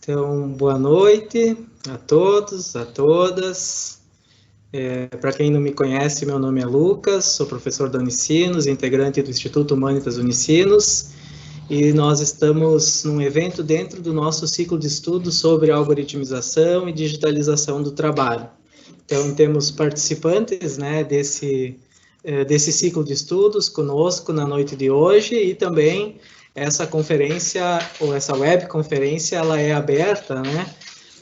Então, boa noite a todos, a todas. Para quem não me conhece, meu nome é Lucas, sou professor da Unicinos, integrante do Instituto Humanitas Unicinos, e nós estamos num evento dentro do nosso ciclo de estudos sobre algoritmização e digitalização do trabalho. Então, temos participantes, né, desse ciclo de estudos conosco na noite de hoje, e também essa conferência, ou essa webconferência, ela é aberta, né,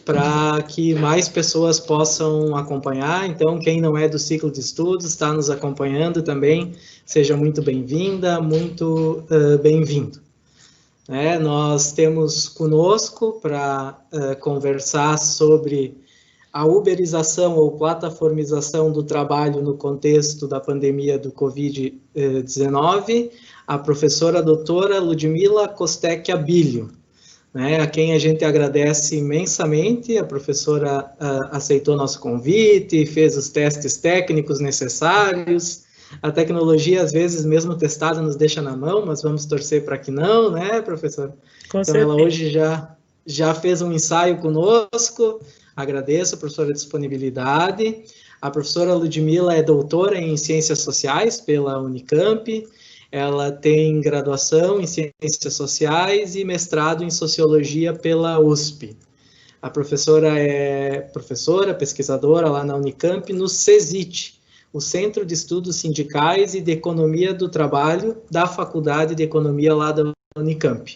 para que mais pessoas possam acompanhar. Então, quem não é do ciclo de estudos, está nos acompanhando também, seja muito bem-vinda, muito bem-vindo. Nós temos conosco para conversar sobre a uberização ou plataformização do trabalho no contexto da pandemia do Covid-19, a professora doutora Ludmila Costec Abilio, a quem a gente agradece imensamente. A professora aceitou nosso convite, fez os testes técnicos necessários. A tecnologia, às vezes, mesmo testada, nos deixa na mão, mas vamos torcer para que não, né, professora? Com então, certeza. Ela hoje já fez um ensaio conosco. Agradeço, professora, a disponibilidade. A professora Ludmila é doutora em Ciências Sociais pela Unicamp. Ela tem graduação em Ciências Sociais e mestrado em Sociologia pela USP. A professora é pesquisadora lá na Unicamp, no CESIT, o Centro de Estudos Sindicais e de Economia do Trabalho da Faculdade de Economia lá da Unicamp.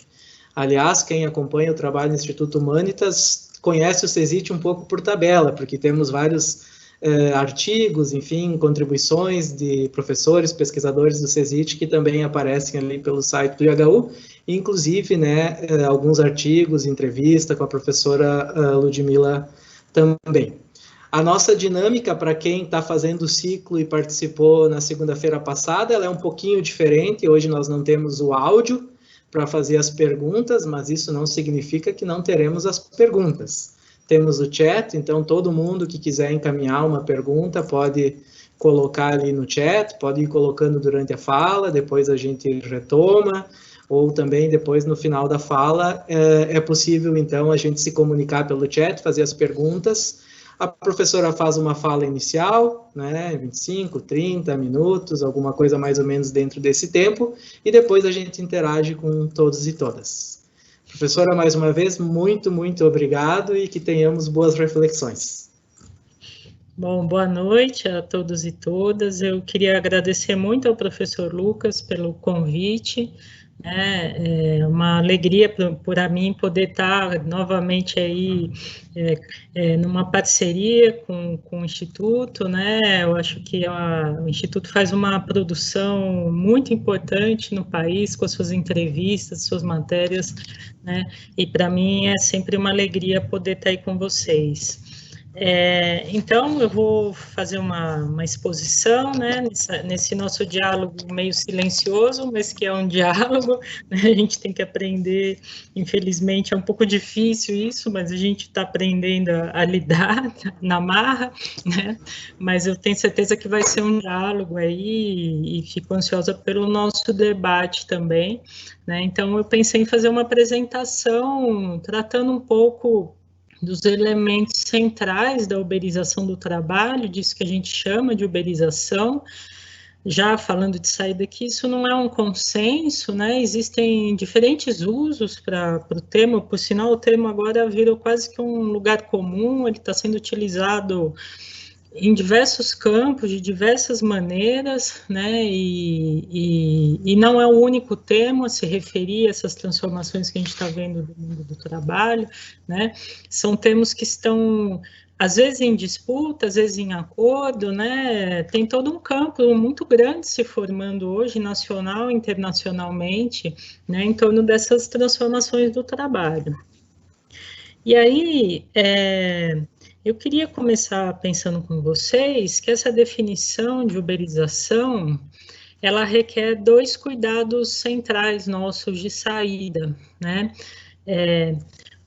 Aliás, quem acompanha o trabalho do Instituto Humanitas conhece o CESIT um pouco por tabela, porque temos vários artigos, enfim, contribuições de professores, pesquisadores do CESIT que também aparecem ali pelo site do IHU, inclusive, alguns artigos, entrevista com a professora Ludmila também. A nossa dinâmica, para quem está fazendo o ciclo e participou na segunda-feira passada, ela é um pouquinho diferente. Hoje nós não temos o áudio para fazer as perguntas, mas isso não significa que não teremos as perguntas. Temos o chat, então todo mundo que quiser encaminhar uma pergunta pode colocar ali no chat, pode ir colocando durante a fala, depois a gente retoma, ou também depois no final da fala é possível então a gente se comunicar pelo chat, fazer as perguntas. A professora faz uma fala inicial, 25, 30 minutos, alguma coisa mais ou menos dentro desse tempo, e depois a gente interage com todos e todas. Professora, mais uma vez, muito, muito obrigado e que tenhamos boas reflexões. Bom, boa noite a todos e todas. Eu queria agradecer muito ao professor Lucas pelo convite. É uma alegria para mim poder estar novamente aí numa parceria com o Instituto, Eu acho que o Instituto faz uma produção muito importante no país, com as suas entrevistas, suas matérias, E para mim é sempre uma alegria poder estar aí com vocês. Então, eu vou fazer uma exposição, nesse nosso diálogo meio silencioso, mas que é um diálogo, A gente tem que aprender, infelizmente, é um pouco difícil isso, mas a gente está aprendendo a lidar na marra, Mas eu tenho certeza que vai ser um diálogo aí, e fico ansiosa pelo nosso debate também, Então, eu pensei em fazer uma apresentação tratando um pouco dos elementos centrais da uberização do trabalho, disso que a gente chama de uberização. Já falando de sair daqui, isso não é um consenso, Existem diferentes usos para o termo, por sinal, o termo agora virou quase que um lugar comum, ele está sendo utilizado em diversos campos, de diversas maneiras, e não é o único termo a se referir a essas transformações que a gente está vendo do mundo do trabalho, São termos que estão, às vezes, em disputa, às vezes em acordo, Tem todo um campo muito grande se formando hoje, nacional e internacionalmente, em torno dessas transformações do trabalho. E aí, eu queria começar pensando com vocês que essa definição de uberização, ela requer dois cuidados centrais nossos de saída,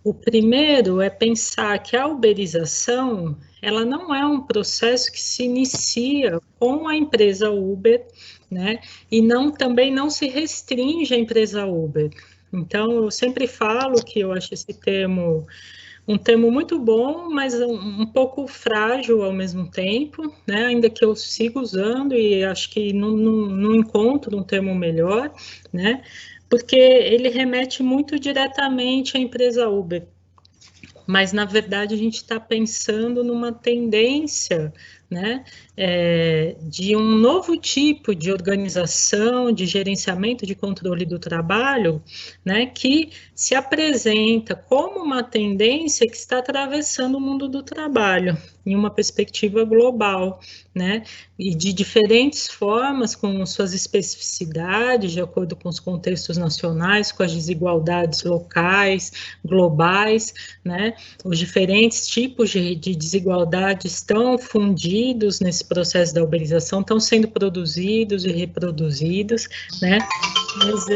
O primeiro é pensar que a uberização, ela não é um processo que se inicia com a empresa Uber, E também não se restringe à empresa Uber, Então, eu sempre falo que eu acho esse termo um termo muito bom, mas um pouco frágil ao mesmo tempo, né? Ainda que eu siga usando e acho que não encontro um termo melhor, né? Porque ele remete muito diretamente à empresa Uber. Mas, na verdade, a gente está pensando numa tendência, né, de um novo tipo de organização, de gerenciamento, de controle do trabalho, né, que se apresenta como uma tendência que está atravessando o mundo do trabalho, em uma perspectiva global, né, e de diferentes formas, com suas especificidades, de acordo com os contextos nacionais, com as desigualdades locais, globais, né, os diferentes tipos de desigualdade estão fundidos nesse processo da uberização, estão sendo produzidos e reproduzidos, né? Mas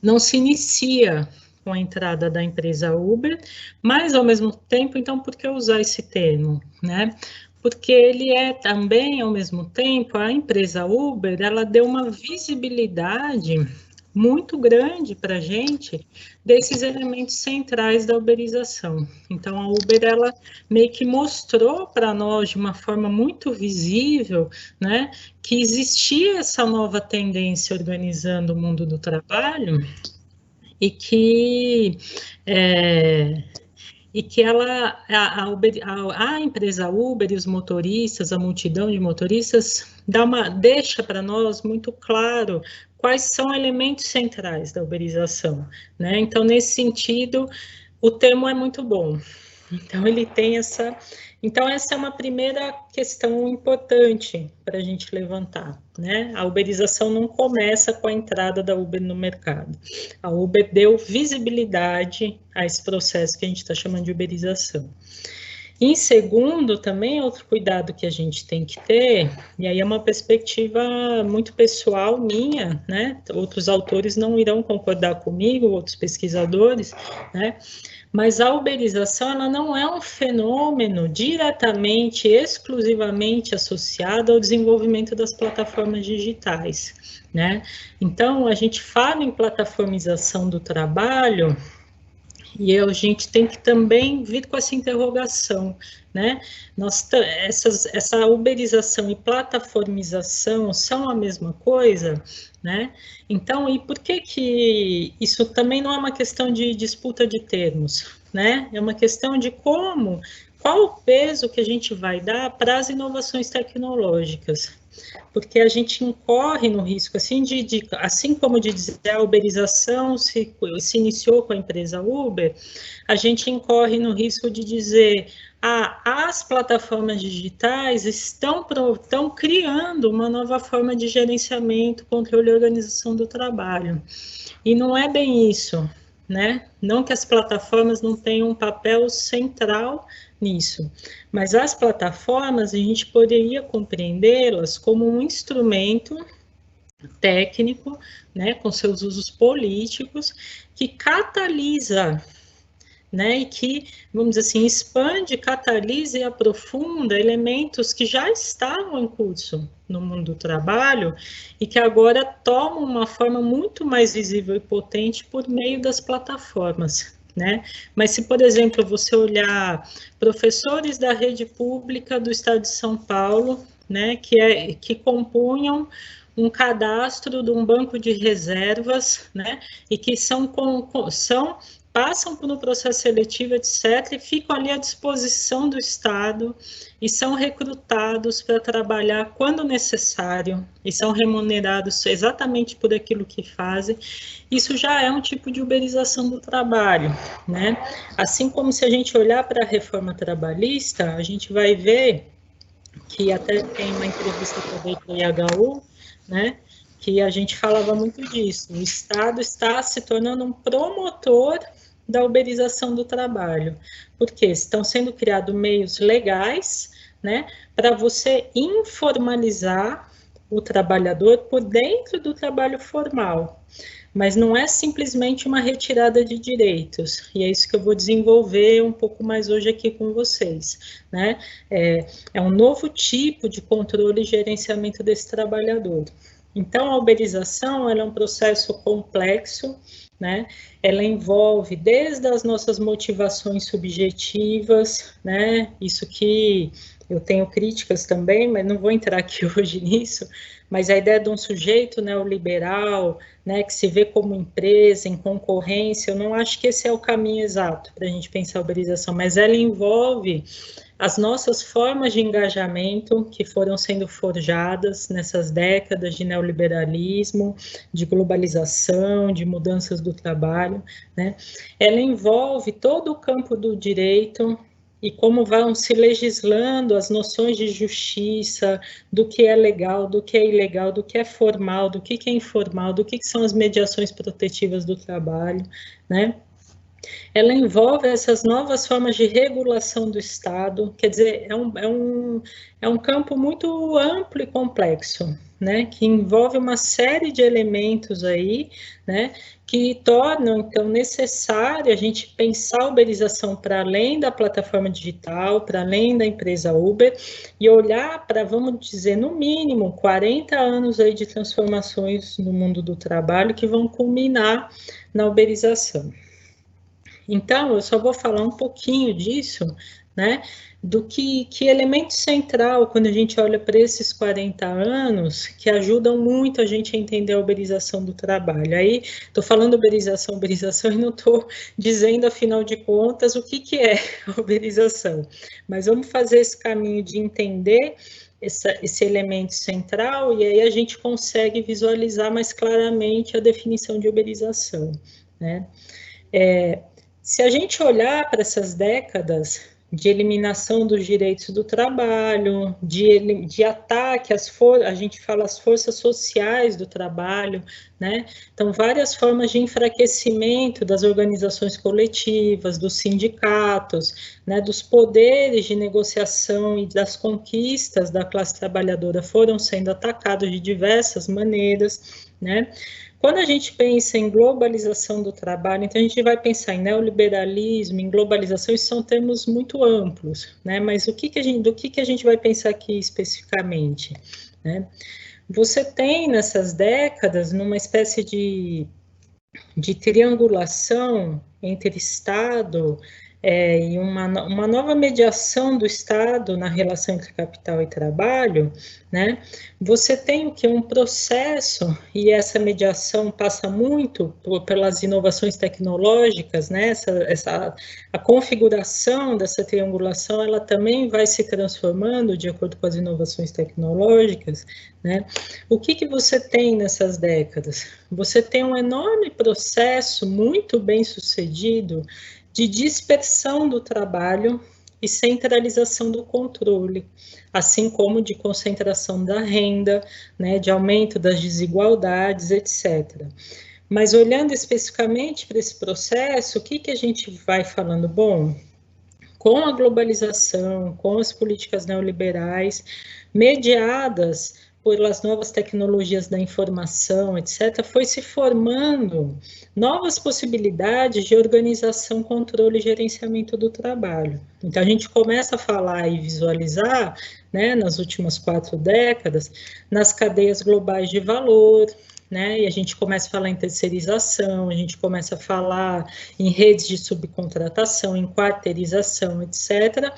não se inicia com a entrada da empresa Uber, mas, ao mesmo tempo, então, por que usar esse termo, né? Porque ele é também, ao mesmo tempo, a empresa Uber, ela deu uma visibilidade muito grande para a gente desses elementos centrais da uberização. Então, a Uber, ela meio que mostrou para nós, de uma forma muito visível, né, que existia essa nova tendência organizando o mundo do trabalho e que a empresa Uber e os motoristas, a multidão de motoristas, deixa para nós muito claro quais são elementos centrais da uberização, né? Então, nesse sentido, o termo é muito bom. Então, ele tem essa... Então, essa é uma primeira questão importante para a gente levantar, né? A uberização não começa com a entrada da Uber no mercado. A Uber deu visibilidade a esse processo que a gente está chamando de uberização. Em segundo, também outro cuidado que a gente tem que ter, e aí é uma perspectiva muito pessoal minha, né? Outros autores não irão concordar comigo, outros pesquisadores, né? Mas a uberização, ela não é um fenômeno diretamente, exclusivamente associado ao desenvolvimento das plataformas digitais, né? Então, a gente fala em plataformização do trabalho e a gente tem que também vir com essa interrogação, né? Essa uberização e plataformização são a mesma coisa, né? Então, e por que isso também não é uma questão de disputa de termos, né? É uma questão de qual o peso que a gente vai dar para as inovações tecnológicas, porque a gente incorre no risco, assim como de dizer a uberização se iniciou com a empresa Uber, a gente incorre no risco de dizer as plataformas digitais estão criando uma nova forma de gerenciamento, controle e organização do trabalho. E não é bem isso, né? Não que as plataformas não tenham um papel central nisso, mas as plataformas, a gente poderia compreendê-las como um instrumento técnico, né, com seus usos políticos, que catalisa, né, e que, vamos dizer assim, expande, catalisa e aprofunda elementos que já estavam em curso no mundo do trabalho e que agora tomam uma forma muito mais visível e potente por meio das plataformas, né? Mas se, por exemplo, você olhar professores da rede pública do estado de São Paulo, né, que compunham um cadastro de um banco de reservas, né, e que passam por um processo seletivo, etc., e ficam ali à disposição do Estado e são recrutados para trabalhar quando necessário e são remunerados exatamente por aquilo que fazem. Isso já é um tipo de uberização do trabalho, né? Assim como se a gente olhar para a reforma trabalhista, a gente vai ver que até tem uma entrevista que eu dei para o IHU, né, que a gente falava muito disso. O Estado está se tornando um promotor da uberização do trabalho, porque estão sendo criados meios legais, né, para você informalizar o trabalhador por dentro do trabalho formal, mas não é simplesmente uma retirada de direitos, e é isso que eu vou desenvolver um pouco mais hoje aqui com vocês, né? É um novo tipo de controle e gerenciamento desse trabalhador. Então, a uberização ela é um processo complexo, né? Ela envolve desde as nossas motivações subjetivas, né? Isso que eu tenho críticas também, mas não vou entrar aqui hoje nisso, mas a ideia de um sujeito neoliberal, né, que se vê como empresa, em concorrência, eu não acho que esse é o caminho exato para a gente pensar a uberização, mas ela envolve as nossas formas de engajamento que foram sendo forjadas nessas décadas de neoliberalismo, de globalização, de mudanças do trabalho, né? Ela envolve todo o campo do direito e como vão se legislando as noções de justiça, do que é legal, do que é ilegal, do que é formal, do que é informal, do que são as mediações protetivas do trabalho, né? Ela envolve essas novas formas de regulação do Estado, quer dizer, é um campo muito amplo e complexo, né, que envolve uma série de elementos aí, né, que tornam, então, necessário a gente pensar a uberização para além da plataforma digital, para além da empresa Uber, e olhar para, vamos dizer, no mínimo, 40 anos aí de transformações no mundo do trabalho que vão culminar na uberização. Então, eu só vou falar um pouquinho disso, né, do que elemento central, quando a gente olha para esses 40 anos, que ajudam muito a gente a entender a uberização do trabalho. Aí, estou falando uberização, e não estou dizendo, afinal de contas, o que é a uberização. Mas vamos fazer esse caminho de entender esse elemento central, e aí a gente consegue visualizar mais claramente a definição de uberização, né? Se a gente olhar para essas décadas de eliminação dos direitos do trabalho, de ataque a gente fala as forças sociais do trabalho, né? Então, várias formas de enfraquecimento das organizações coletivas, dos sindicatos, né? Dos poderes de negociação e das conquistas da classe trabalhadora foram sendo atacados de diversas maneiras, né? Quando a gente pensa em globalização do trabalho, então a gente vai pensar em neoliberalismo, em globalização, isso são termos muito amplos, né? Mas do que a gente vai pensar aqui especificamente, né? Você tem nessas décadas, numa espécie de triangulação entre Estado e uma nova mediação do Estado na relação entre capital e trabalho, né? Você tem o que? Um processo, e essa mediação passa muito pelas inovações tecnológicas, né? A configuração dessa triangulação, ela também vai se transformando de acordo com as inovações tecnológicas, né? O que você tem nessas décadas? Você tem um enorme processo muito bem sucedido de dispersão do trabalho e centralização do controle, assim como de concentração da renda, né, de aumento das desigualdades, etc. Mas olhando especificamente para esse processo, o que a gente vai falando? Bom, com a globalização, com as políticas neoliberais, mediadas pelas novas tecnologias da informação, etc., foi se formando novas possibilidades de organização, controle e gerenciamento do trabalho. Então, a gente começa a falar e visualizar, né, nas últimas 4 décadas, nas cadeias globais de valor, né, e a gente começa a falar em terceirização, a gente começa a falar em redes de subcontratação, em quarteirização, etc.,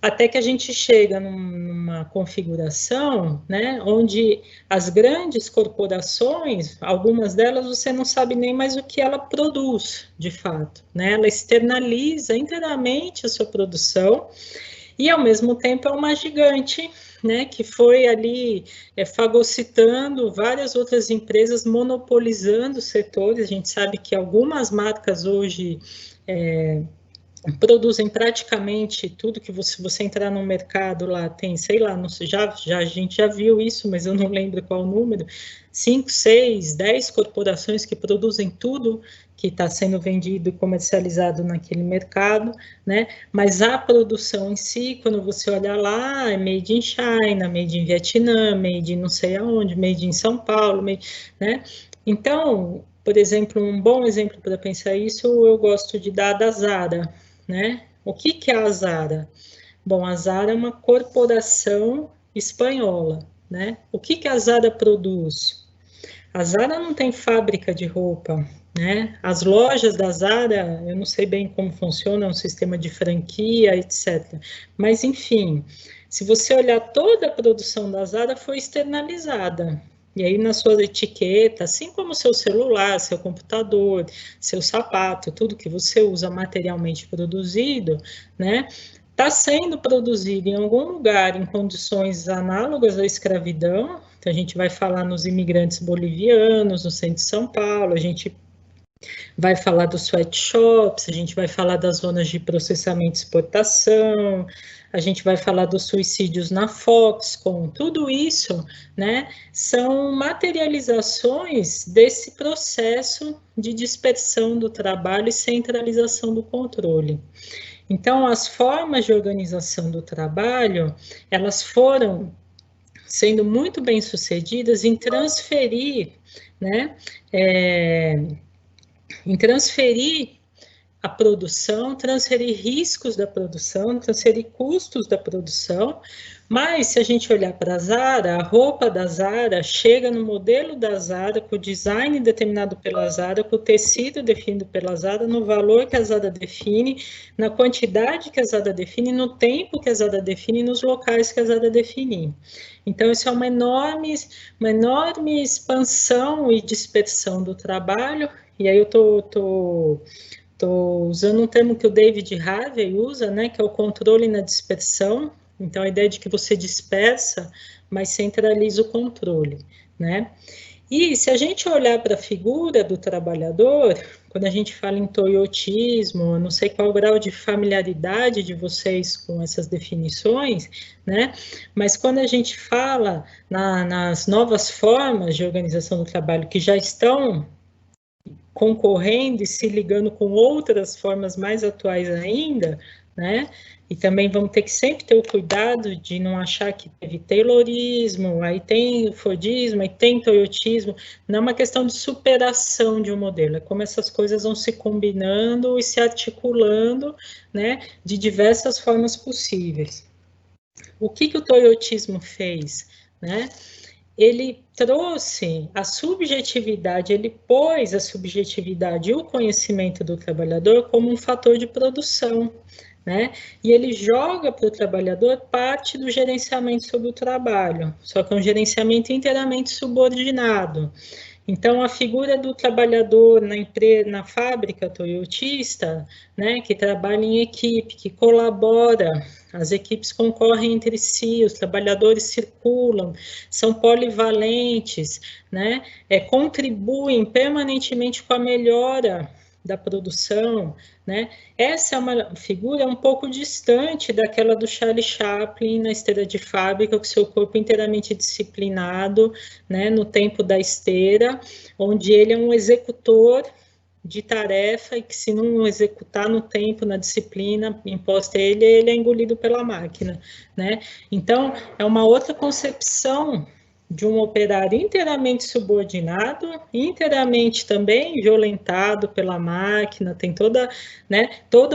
até que a gente chega numa configuração, né, onde as grandes corporações, algumas delas você não sabe nem mais o que ela produz, de fato, né, ela externaliza inteiramente a sua produção e, ao mesmo tempo, é uma gigante, né, que foi ali fagocitando várias outras empresas, monopolizando setores. A gente sabe que algumas marcas hoje produzem praticamente tudo que você entrar no mercado lá, tem, sei lá, não sei, a gente já viu isso, mas eu não lembro qual o número, 5, 6, 10 corporações que produzem tudo que está sendo vendido e comercializado naquele mercado, né? Mas a produção em si, quando você olha lá, é made in China, made in Vietnã, made in não sei aonde, made in São Paulo, né? Então, por exemplo, um bom exemplo para pensar isso, eu gosto de dar da Zara, né? O que é a Zara? Bom, a Zara é uma corporação espanhola, né? O que a Zara produz? A Zara não tem fábrica de roupa, né? As lojas da Zara, eu não sei bem como funciona, é um sistema de franquia, etc. Mas, enfim, se você olhar, toda a produção da Zara foi externalizada. E aí, na sua etiqueta, assim como seu celular, seu computador, seu sapato, tudo que você usa materialmente produzido, né? Está sendo produzido em algum lugar em condições análogas à escravidão. Então, a gente vai falar nos imigrantes bolivianos, no centro de São Paulo, a gente vai falar dos sweatshops, a gente vai falar das zonas de processamento e exportação, a gente vai falar dos suicídios na Foxconn, tudo isso, né, são materializações desse processo de dispersão do trabalho e centralização do controle. Então, as formas de organização do trabalho, elas foram sendo muito bem sucedidas em transferir, né, em transferir a produção, transferir riscos da produção, transferir custos da produção, mas se a gente olhar para a Zara, a roupa da Zara chega no modelo da Zara, com o design determinado pela Zara, com o tecido definido pela Zara, no valor que a Zara define, na quantidade que a Zara define, no tempo que a Zara define, nos locais que a Zara define. Então, isso é uma enorme expansão e dispersão do trabalho, e aí eu estou usando um termo que o David Harvey usa, né, que é o controle na dispersão. Então, a ideia de que você dispersa, mas centraliza o controle, né? E se a gente olhar para a figura do trabalhador, quando a gente fala em toyotismo, eu não sei qual o grau de familiaridade de vocês com essas definições, né? Mas quando a gente fala nas novas formas de organização do trabalho que já estão concorrendo e se ligando com outras formas mais atuais ainda, né? E também vamos ter que sempre ter o cuidado de não achar que teve Taylorismo, aí tem Fordismo, aí tem Toyotismo. Não é uma questão de superação de um modelo, é como essas coisas vão se combinando e se articulando, né, de diversas formas possíveis. O que o Toyotismo fez, né? Ele trouxe a subjetividade, ele pôs a subjetividade e o conhecimento do trabalhador como um fator de produção, né? E ele joga para o trabalhador parte do gerenciamento sobre o trabalho, só que é um gerenciamento inteiramente subordinado. Então, a figura do trabalhador na fábrica toyotista, né, que trabalha em equipe, que colabora, as equipes concorrem entre si, os trabalhadores circulam, são polivalentes, né, contribuem permanentemente com a melhora da produção, né? Essa é uma figura um pouco distante daquela do Charlie Chaplin na esteira de fábrica, com seu corpo inteiramente disciplinado, né, no tempo da esteira, onde ele é um executor de tarefa e que se não executar no tempo, na disciplina imposta a ele, ele é engolido pela máquina, né? Então, é uma outra concepção de um operário inteiramente subordinado, inteiramente também violentado pela máquina, tem toda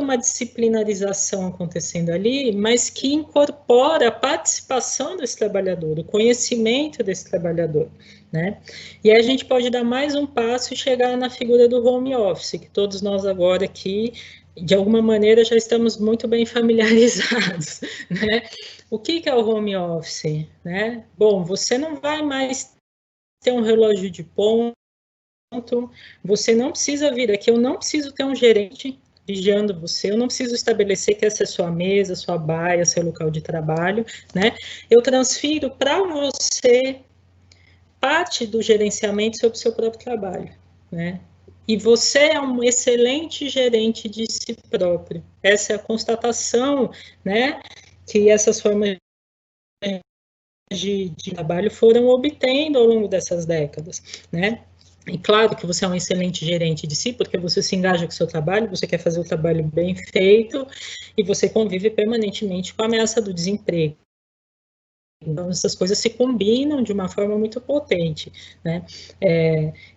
uma disciplinarização acontecendo ali, mas que incorpora a participação desse trabalhador, o conhecimento desse trabalhador, né? E aí a gente pode dar mais um passo e chegar na figura do home office, que todos nós agora aqui, de alguma maneira, já estamos muito bem familiarizados, né? O que é o home office, né? Bom, você não vai mais ter um relógio de ponto, você não precisa vir aqui, eu não preciso ter um gerente vigiando você, eu não preciso estabelecer que essa é sua mesa, sua baia, seu local de trabalho, né? Eu transfiro para você parte do gerenciamento sobre o seu próprio trabalho, né? E você é um excelente gerente de si próprio. Essa é a constatação, né, que essas formas de trabalho foram obtendo ao longo dessas décadas, né? E claro que você é um excelente gerente de si, porque você se engaja com o seu trabalho, você quer fazer o trabalho bem feito, e você convive permanentemente com a ameaça do desemprego. Então, essas coisas se combinam de uma forma muito potente, né?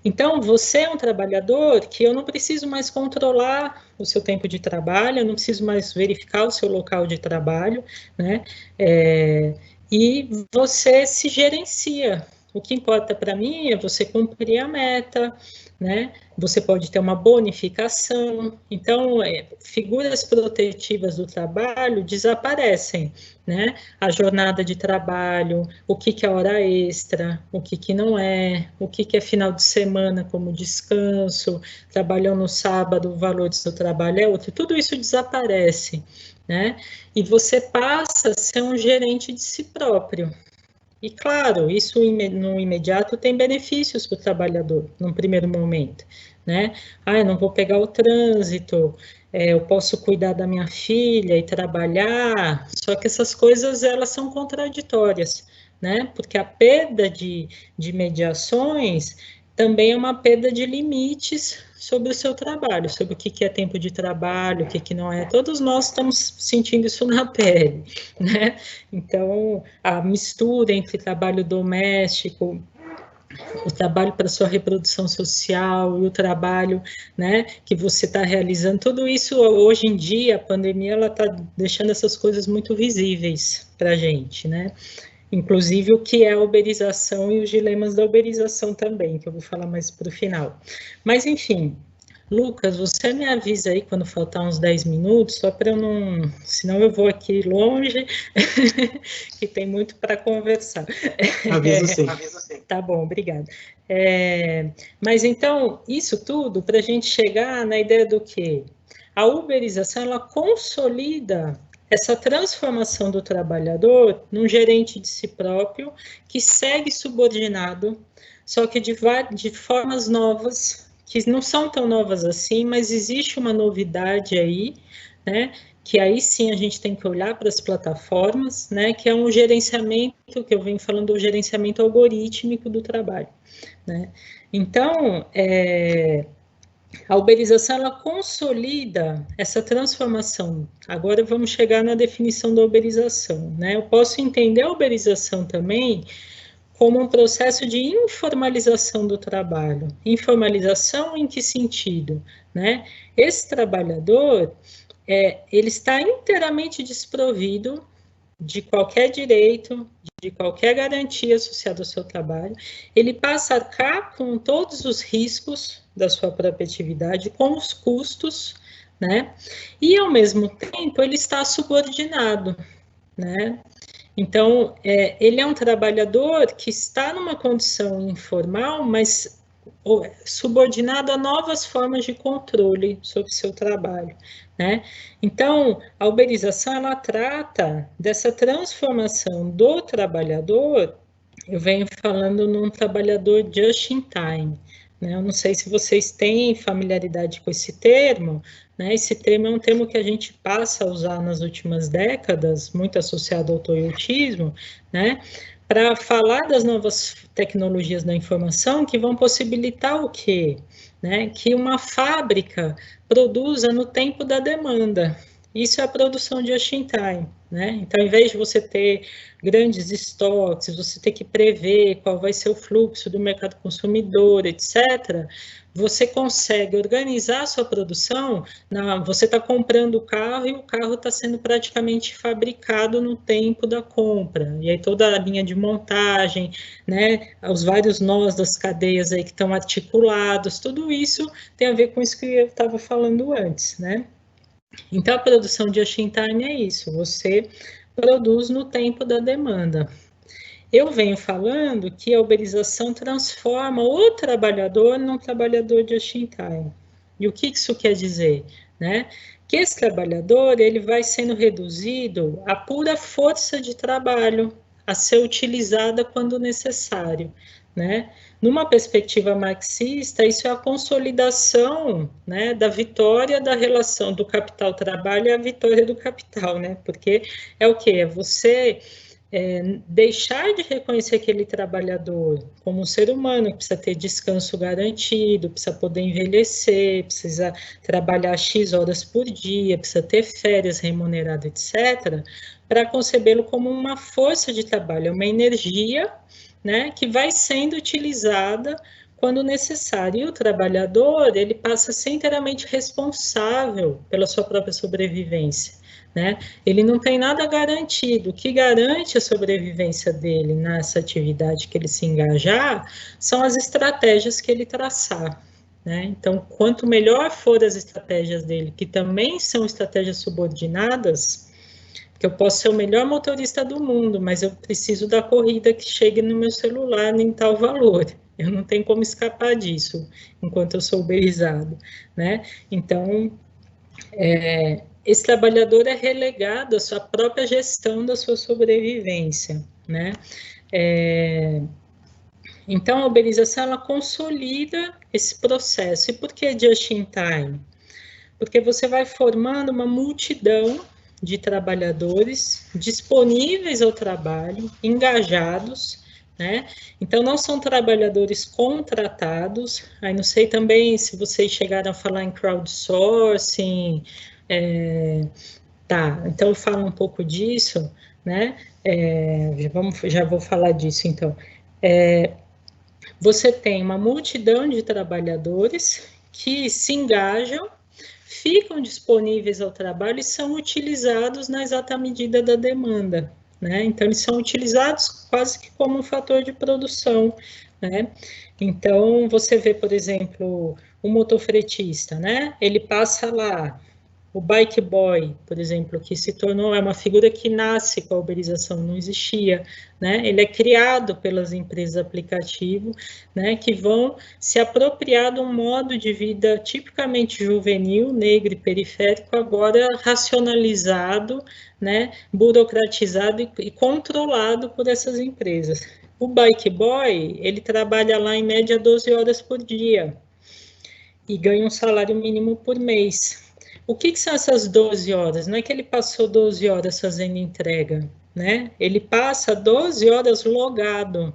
Então, você é um trabalhador que eu não preciso mais controlar o seu tempo de trabalho, eu não preciso mais verificar o seu local de trabalho, né? E você se gerencia, O que importa para mim é você cumprir a meta, né? Você pode ter uma bonificação. Então, figuras protetivas do trabalho desaparecem, né? A jornada de trabalho, o que é hora extra, o que não é, o que é final de semana como descanso, trabalhou no sábado, o valor do seu trabalho é outro. Tudo isso desaparece, né? E você passa a ser um gerente de si próprio. E, claro, isso no imediato tem benefícios para o trabalhador, num primeiro momento, né? Ah, eu não vou pegar o trânsito, eu posso cuidar da minha filha e trabalhar, só que essas coisas, elas são contraditórias, né? Porque a perda de mediações também é uma perda de limites sobre o seu trabalho, sobre o que é tempo de trabalho, o que não é. Todos nós estamos sentindo isso na pele, né? Então, a mistura entre trabalho doméstico, o trabalho para sua reprodução social e o trabalho, né, que você está realizando, tudo isso hoje em dia, a pandemia, ela está deixando essas coisas muito visíveis para a gente, né? Inclusive o que é a uberização e os dilemas da uberização também, que eu vou falar mais para o final. Mas, enfim, Lucas, você me avisa aí quando faltar uns 10 minutos, só para eu não... Senão eu vou aqui longe, que tem muito para conversar. Aviso sim. Tá bom, obrigada. Mas então, isso tudo para a gente chegar na ideia do quê? A uberização, ela consolida essa transformação do trabalhador num gerente de si próprio, que segue subordinado, só que de formas novas, que não são tão novas assim, mas existe uma novidade aí, né? Que aí sim a gente tem que olhar para as plataformas, né? Que é um gerenciamento, que eu venho falando do gerenciamento algorítmico do trabalho, né? Então, a uberização, ela consolida essa transformação. Agora vamos chegar na definição da uberização, né? Eu posso entender a uberização também como um processo de informalização do trabalho. Informalização em que sentido, né? Esse trabalhador, ele está inteiramente desprovido de qualquer direito, de qualquer garantia associada ao seu trabalho, ele passa a arcar com todos os riscos da sua própria atividade, com os custos, né? E, ao mesmo tempo, ele está subordinado, né? Então, ele é um trabalhador que está numa condição informal, mas subordinado a novas formas de controle sobre seu trabalho, né? Então, a uberização, ela trata dessa transformação do trabalhador, eu venho falando num trabalhador just in time, né? Eu não sei se vocês têm familiaridade com esse termo, né? Esse termo é um termo que a gente passa a usar nas últimas décadas, muito associado ao toyotismo, né? Para falar das novas tecnologias da informação que vão possibilitar o quê? Né? Que uma fábrica produza no tempo da demanda. Isso é a produção de just-in-time, né? Então, ao invés de você ter grandes estoques, você ter que prever qual vai ser o fluxo do mercado consumidor, etc., você consegue organizar a sua produção, você está comprando o carro e o carro está sendo praticamente fabricado no tempo da compra, e aí toda a linha de montagem, né, os vários nós das cadeias aí que estão articulados, tudo isso tem a ver com isso que eu estava falando antes, né? Então, a produção de just-in-time é isso, você produz no tempo da demanda. Eu venho falando que a uberização transforma o trabalhador num trabalhador just-in-time. E o que isso quer dizer? Né? Que esse trabalhador, ele vai sendo reduzido à pura força de trabalho, a ser utilizada quando necessário, né? Numa perspectiva marxista, isso é a consolidação, né, da vitória da relação do capital-trabalho e a vitória do capital, né? Porque é o quê? É você deixar de reconhecer aquele trabalhador como um ser humano que precisa ter descanso garantido, precisa poder envelhecer, precisa trabalhar X horas por dia, precisa ter férias remuneradas, etc., para concebê-lo como uma força de trabalho, uma energia, né, que vai sendo utilizada quando necessário. E o trabalhador, ele passa a ser inteiramente responsável pela sua própria sobrevivência, né? Ele não tem nada garantido. O que garante a sobrevivência dele nessa atividade que ele se engajar são as estratégias que ele traçar, né? Então, quanto melhor for as estratégias dele, que também são estratégias subordinadas, que eu posso ser o melhor motorista do mundo, mas eu preciso da corrida que chegue no meu celular em tal valor. Eu não tenho como escapar disso, enquanto eu sou uberizado, né? Então, esse trabalhador é relegado à sua própria gestão da sua sobrevivência, né? Então, a uberização, ela consolida esse processo. E por que just in time? Porque você vai formando uma multidão de trabalhadores disponíveis ao trabalho, engajados, né? Então, não são trabalhadores contratados. Aí, não sei também se vocês chegaram a falar em crowdsourcing. Tá, então eu falo um pouco disso, né? Já vou falar disso, então. Você tem uma multidão de trabalhadores que se engajam, ficam disponíveis ao trabalho e são utilizados na exata medida da demanda, né? Então, eles são utilizados quase que como um fator de produção, né? Então, você vê, por exemplo, o motofretista, né? Ele passa lá, o bike boy, por exemplo, que se tornou, é uma figura que nasce com a uberização, não existia, né? Ele é criado pelas empresas aplicativo, né, que vão se apropriar de um modo de vida tipicamente juvenil, negro e periférico, agora racionalizado, né, burocratizado e controlado por essas empresas. O bike boy, ele trabalha lá em média 12 horas por dia e ganha um salário mínimo por mês. O que são essas 12 horas? Não é que ele passou 12 horas fazendo entrega, né? Ele passa 12 horas logado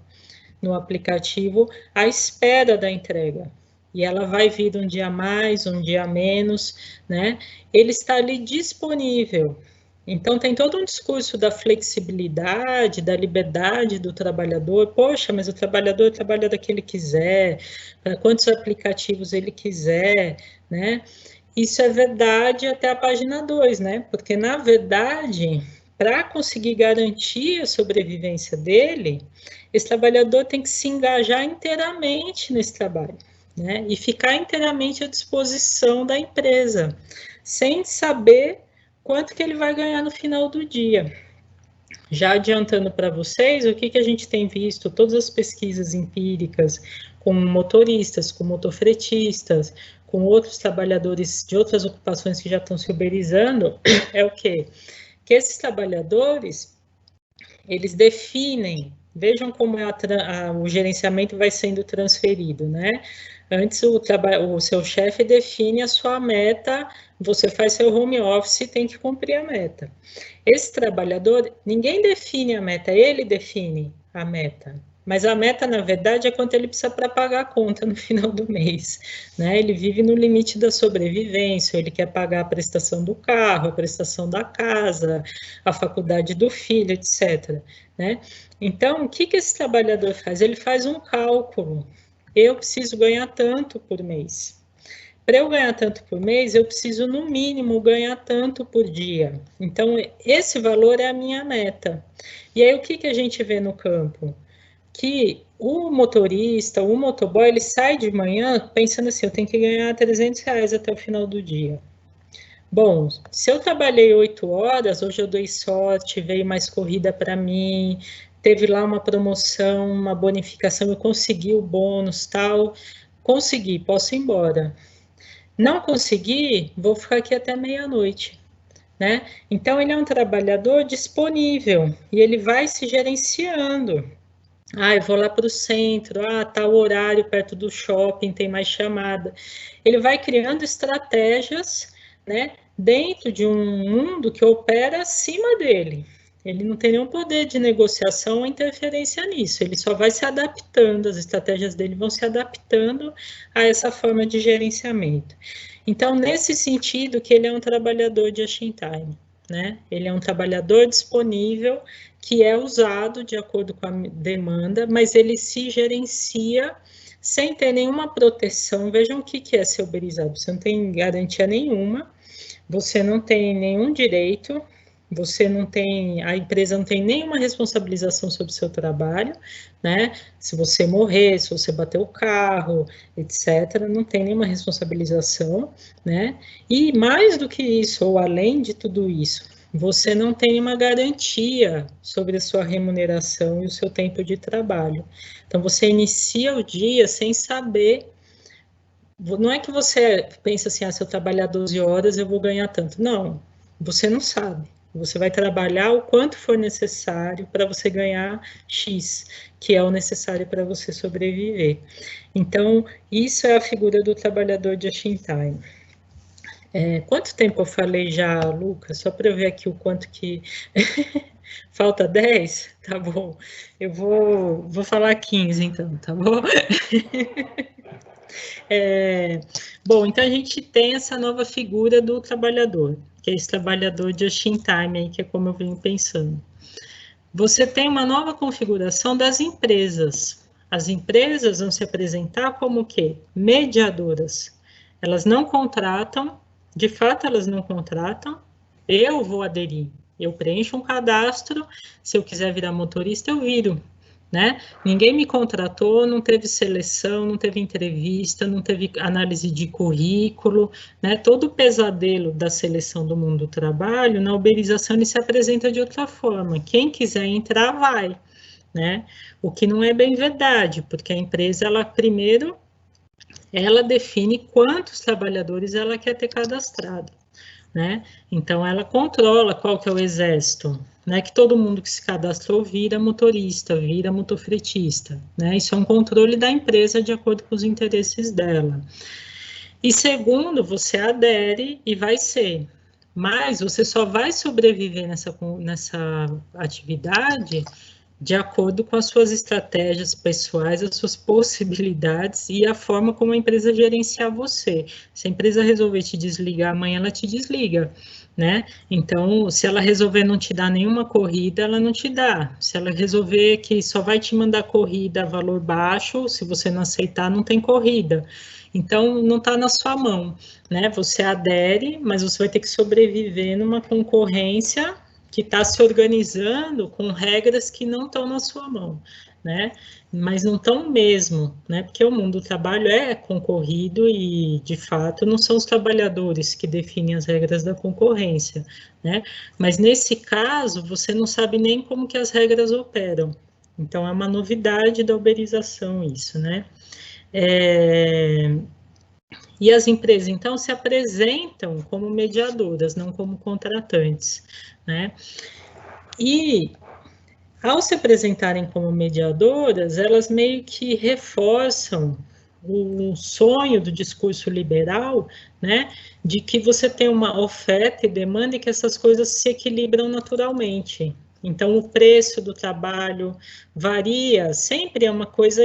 no aplicativo à espera da entrega. E ela vai vir um dia mais, um dia menos, né? Ele está ali disponível. Então, tem todo um discurso da flexibilidade, da liberdade do trabalhador. Poxa, mas o trabalhador trabalha da que ele quiser, para quantos aplicativos ele quiser, né? Isso é verdade até a página 2, né? Porque, na verdade, para conseguir garantir a sobrevivência dele, esse trabalhador tem que se engajar inteiramente nesse trabalho, né? E ficar inteiramente à disposição da empresa, sem saber quanto que ele vai ganhar no final do dia. Já adiantando para vocês, o que a gente tem visto, todas as pesquisas empíricas com motoristas, com motofretistas, com outros trabalhadores de outras ocupações que já estão se uberizando, é o quê? Que esses trabalhadores, eles definem, vejam como o gerenciamento vai sendo transferido, né? Antes, o seu chefe define a sua meta, você faz seu home office e tem que cumprir a meta. Esse trabalhador, ninguém define a meta, ele define a meta. Mas a meta, na verdade, é quanto ele precisa para pagar a conta no final do mês, né? Ele vive no limite da sobrevivência, ele quer pagar a prestação do carro, a prestação da casa, a faculdade do filho, etc., né? Então, o que esse trabalhador faz? Ele faz um cálculo. Eu preciso ganhar tanto por mês. Para eu ganhar tanto por mês, eu preciso, no mínimo, ganhar tanto por dia. Então, esse valor é a minha meta. E aí, o que a gente vê no campo? Que o motorista, o motoboy, ele sai de manhã pensando assim, eu tenho que ganhar R$300 até o final do dia. Bom, se eu trabalhei 8 horas, hoje eu dei sorte, veio mais corrida para mim, teve lá uma promoção, uma bonificação, eu consegui o bônus, tal, consegui, posso ir embora. Não consegui, vou ficar aqui até meia-noite, né? Então, ele é um trabalhador disponível e ele vai se gerenciando. Eu vou lá para o centro, tal horário perto do shopping, tem mais chamada. Ele vai criando estratégias, né, dentro de um mundo que opera acima dele. Ele não tem nenhum poder de negociação ou interferência nisso, ele só vai se adaptando, as estratégias dele vão se adaptando a essa forma de gerenciamento. Então, nesse sentido, que ele é um trabalhador de just-in-time, né? Ele é um trabalhador disponível que é usado de acordo com a demanda, mas ele se gerencia sem ter nenhuma proteção. Vejam o que é ser uberizado, você não tem garantia nenhuma, você não tem nenhum direito, você não tem, a empresa não tem nenhuma responsabilização sobre o seu trabalho, né? Se você morrer, se você bater o carro, etc., não tem nenhuma responsabilização, né? E mais do que isso, ou além de tudo isso, você não tem uma garantia sobre a sua remuneração e o seu tempo de trabalho. Então, você inicia o dia sem saber. Não é que você pensa assim, se eu trabalhar 12 horas, eu vou ganhar tanto. Não, você não sabe. Você vai trabalhar o quanto for necessário para você ganhar X, que é o necessário para você sobreviver. Então, isso é a figura do trabalhador just in time. Quanto tempo eu falei já, Lucas? Só para eu ver aqui o quanto que... Falta 10? Tá bom. Eu vou falar 15, então, tá bom? Bom, então a gente tem essa nova figura do trabalhador, que é esse trabalhador just in time, aí, que é como eu venho pensando. Você tem uma nova configuração das empresas. As empresas vão se apresentar como o quê? Mediadoras. Elas não contratam, de fato elas não contratam, eu vou aderir. Eu preencho um cadastro, se eu quiser virar motorista, eu viro. Né? Ninguém me contratou, não teve seleção, não teve entrevista, não teve análise de currículo, né? Todo o pesadelo da seleção do mundo do trabalho, na uberização ele se apresenta de outra forma. Quem quiser entrar, vai, né? O que não é bem verdade, porque a empresa, ela primeiro, ela define quantos trabalhadores ela quer ter cadastrado. Né? Então, ela controla qual que é o exército, né? Que todo mundo que se cadastrou vira motorista, vira motofretista, né? Isso é um controle da empresa de acordo com os interesses dela. E segundo, você adere e vai ser. Mas você só vai sobreviver nessa atividade de acordo com as suas estratégias pessoais, as suas possibilidades e a forma como a empresa gerenciar você. Se a empresa resolver te desligar amanhã, ela te desliga, né? Então, se ela resolver não te dar nenhuma corrida, ela não te dá. Se ela resolver que só vai te mandar corrida a valor baixo, se você não aceitar, não tem corrida. Então, não está na sua mão, né? Você adere, mas você vai ter que sobreviver numa concorrência que está se organizando com regras que não estão na sua mão, né? Mas não estão mesmo, né? Porque o mundo do trabalho é concorrido e, de fato, não são os trabalhadores que definem as regras da concorrência, né? Mas, nesse caso, você não sabe nem como que as regras operam. Então, é uma novidade da uberização isso, né? E as empresas, então, se apresentam como mediadoras, não como contratantes, né? E, ao se apresentarem como mediadoras, elas meio que reforçam o sonho do discurso liberal, né, de que você tem uma oferta e demanda e que essas coisas se equilibram naturalmente. Então, o preço do trabalho varia, sempre é uma coisa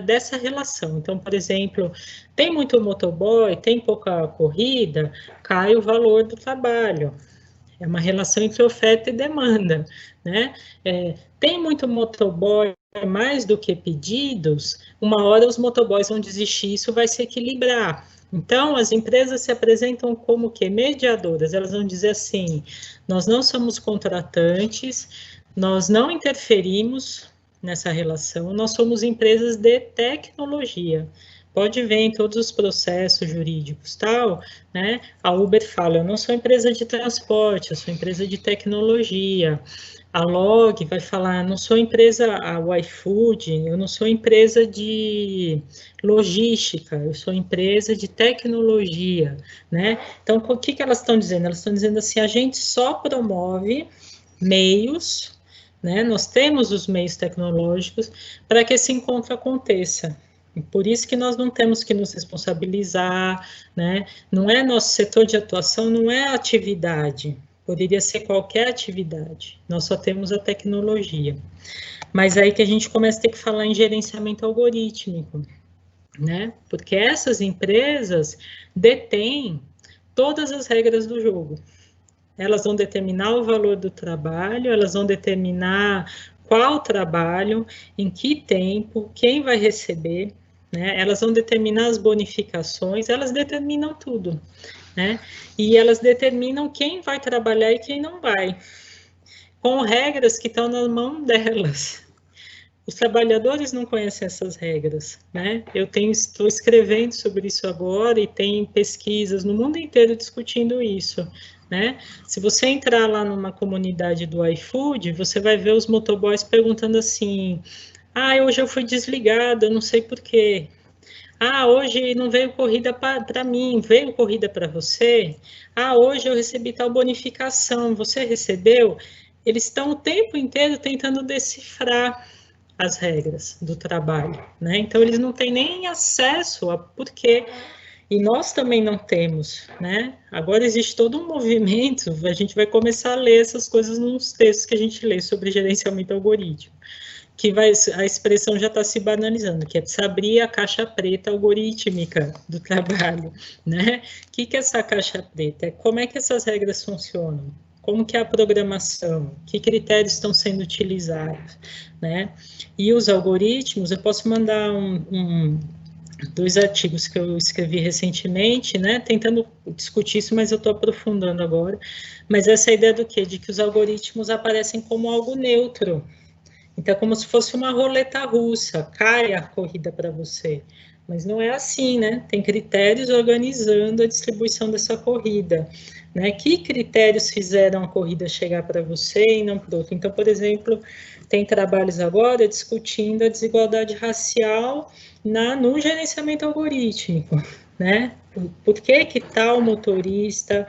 dessa relação. Então, por exemplo, tem muito motoboy, tem pouca corrida, cai o valor do trabalho. É uma relação entre oferta e demanda, né? Tem muito motoboy, mais do que pedidos, uma hora os motoboys vão desistir, isso vai se equilibrar. Então, as empresas se apresentam como que mediadoras, elas vão dizer assim, nós não somos contratantes, nós não interferimos nessa relação, nós somos empresas de tecnologia. Pode ver em todos os processos jurídicos, tal, né? A Uber fala, eu não sou empresa de transporte, eu sou empresa de tecnologia. A Log vai falar, não sou empresa, a iFood, eu não sou empresa de logística, eu sou empresa de tecnologia, né? Então, o que elas estão dizendo? Elas estão dizendo assim, a gente só promove meios, né? Nós temos os meios tecnológicos para que esse encontro aconteça. Por isso que nós não temos que nos responsabilizar, né? Não é nosso setor de atuação, não é atividade. Poderia ser qualquer atividade. Nós só temos a tecnologia. Mas aí que a gente começa a ter que falar em gerenciamento algorítmico, né? Porque essas empresas detêm todas as regras do jogo. Elas vão determinar o valor do trabalho, elas vão determinar qual trabalho, em que tempo, quem vai receber, né? Elas vão determinar as bonificações, elas determinam tudo. né? E elas determinam quem vai trabalhar e quem não vai, com regras que estão na mão delas. Os trabalhadores não conhecem essas regras, né? Estou escrevendo sobre isso agora e tem pesquisas no mundo inteiro discutindo isso, né? Se você entrar lá numa comunidade do iFood, você vai ver os motoboys perguntando assim: ah, hoje eu fui desligado, eu não sei por quê. Ah, hoje não veio corrida para mim, veio corrida para você? Ah, hoje eu recebi tal bonificação, você recebeu? Eles estão o tempo inteiro tentando decifrar as regras do trabalho, né? Então eles não têm nem acesso a porquê, e nós também não temos, né? Agora existe todo um movimento, a gente vai começar a ler essas coisas nos textos que a gente lê sobre gerenciamento algorítmico, que a expressão já está se banalizando, que é precisa abrir a caixa preta algorítmica do trabalho, né? O que é essa caixa preta? Como é que essas regras funcionam? Como que é a programação? Que critérios estão sendo utilizados, né? E os algoritmos, eu posso mandar dois artigos que eu escrevi recentemente, né, tentando discutir isso, mas eu estou aprofundando agora. Mas essa ideia do quê? De que os algoritmos aparecem como algo neutro. Então, é como se fosse uma roleta russa, cai a corrida para você. Mas não é assim, né? Tem critérios organizando a distribuição dessa corrida, né? Que critérios fizeram a corrida chegar para você e não para outro? Então, por exemplo, tem trabalhos agora discutindo a desigualdade racial no gerenciamento algorítmico, né? Por que tal motorista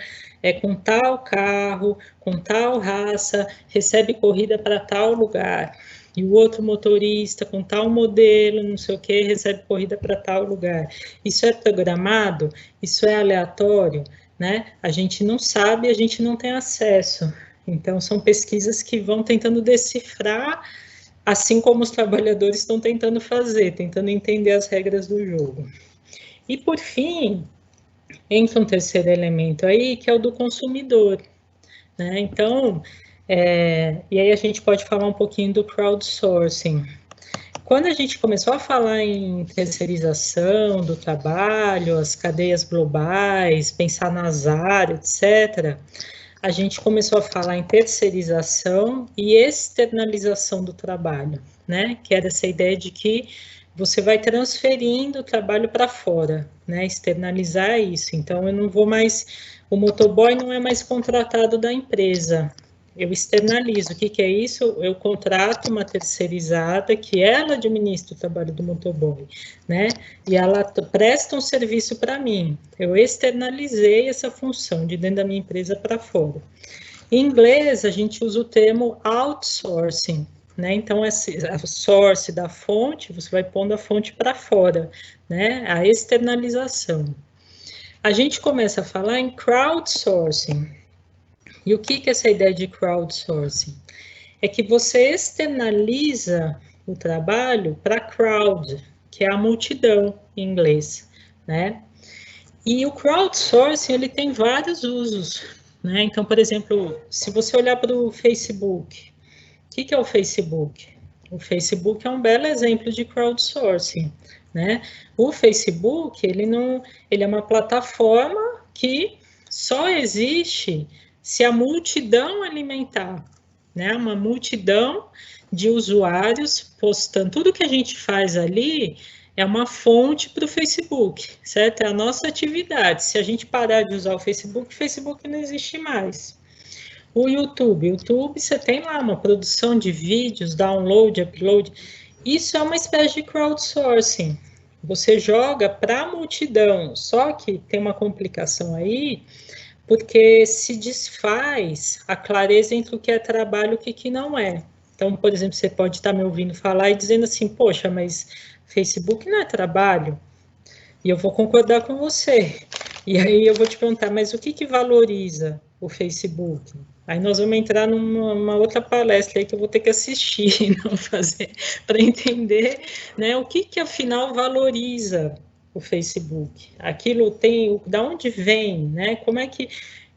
com tal carro, com tal raça, recebe corrida para tal lugar, e o outro motorista com tal modelo, não sei o que, recebe corrida para tal lugar. Isso é programado? Isso é aleatório? Né? A gente não sabe, a gente não tem acesso. Então, são pesquisas que vão tentando decifrar, assim como os trabalhadores estão tentando fazer, tentando entender as regras do jogo. E, por fim, entra um terceiro elemento aí, que é o do consumidor, né? Então, e aí a gente pode falar um pouquinho do crowdsourcing. Quando a gente começou a falar em terceirização do trabalho, as cadeias globais, pensar nas áreas, etc., a gente começou a falar em terceirização e externalização do trabalho, né? Que era essa ideia de que você vai transferindo o trabalho para fora, né? Externalizar isso. Então, eu não vou mais... O motoboy não é mais contratado da empresa. Eu externalizo. O que é isso? Eu contrato uma terceirizada que ela administra o trabalho do motoboy, né? E ela presta um serviço para mim. Eu externalizei essa função de dentro da minha empresa para fora. Em inglês, a gente usa o termo outsourcing, né? Então, a source da fonte, você vai pondo a fonte para fora, né? A externalização. A gente começa a falar em crowdsourcing. E o que é essa ideia de crowdsourcing? É que você externaliza o trabalho para crowd, que é a multidão em inglês, né? E o crowdsourcing, ele tem vários usos, né? Então, por exemplo, se você olhar para o Facebook, o que é o Facebook? O Facebook é um belo exemplo de crowdsourcing, né? O Facebook, ele é uma plataforma que só existe se a multidão alimentar, né? Uma multidão de usuários postando. Tudo que a gente faz ali é uma fonte para o Facebook, certo? É a nossa atividade. Se a gente parar de usar o Facebook não existe mais. O YouTube, você tem lá uma produção de vídeos, download, upload. Isso é uma espécie de crowdsourcing. Você joga para a multidão, só que tem uma complicação aí, porque se desfaz a clareza entre o que é trabalho e o que não é. Então, por exemplo, você pode estar me ouvindo falar e dizendo assim, poxa, mas Facebook não é trabalho? E eu vou concordar com você. E aí eu vou te perguntar, mas o que valoriza o Facebook? Aí nós vamos entrar numa outra palestra aí que eu vou ter que assistir, não fazer, para entender, né, o que afinal valoriza o Facebook. Aquilo tem, da onde vem, né? Como é que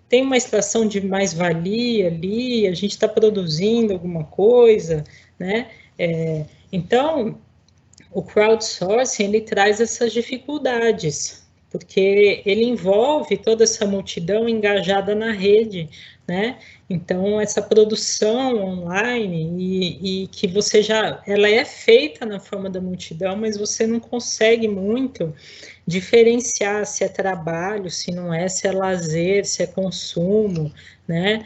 tem uma extração de mais-valia ali, a gente está produzindo alguma coisa, né? Então, o crowdsourcing, ele traz essas dificuldades, porque ele envolve toda essa multidão engajada na rede, né? Então, essa produção online e que você ela é feita na forma da multidão, mas você não consegue muito diferenciar se é trabalho, se não é, se é lazer, se é consumo, né?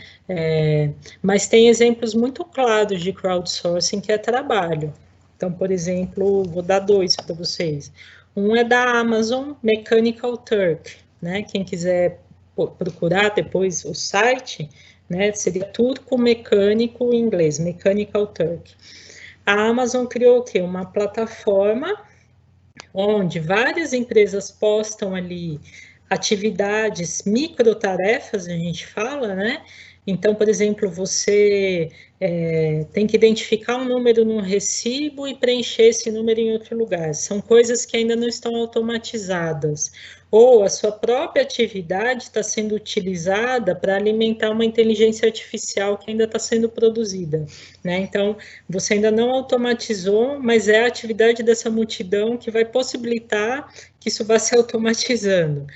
Mas tem exemplos muito claros de crowdsourcing que é trabalho. Então, por exemplo, vou dar 2 para vocês. Um é da Amazon, Mechanical Turk, né? Quem quiser procurar depois o site, né? Seria turco mecânico em inglês, Mechanical Turk. A Amazon criou o quê? Uma plataforma onde várias empresas postam ali atividades, microtarefas, a gente fala, né? Então, por exemplo, você tem que identificar um número num recibo e preencher esse número em outro lugar. São coisas que ainda não estão automatizadas. Ou a sua própria atividade está sendo utilizada para alimentar uma inteligência artificial que ainda está sendo produzida, né? Então, você ainda não automatizou, mas é a atividade dessa multidão que vai possibilitar que isso vá se automatizando.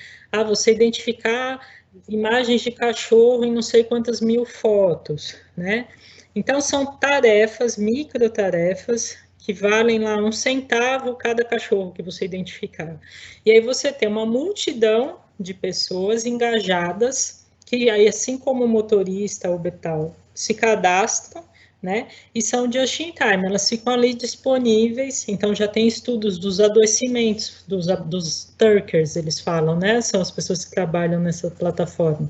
Você identificar imagens de cachorro em não sei quantas mil fotos, né? Então, são tarefas, microtarefas, que valem lá 1 centavo cada cachorro que você identificar. E aí você tem uma multidão de pessoas engajadas, que aí, assim como o motorista, Uber tal, se cadastram, né? E são just in time, elas ficam ali disponíveis, então já tem estudos dos adoecimentos, dos turkers, eles falam, né? São as pessoas que trabalham nessa plataforma.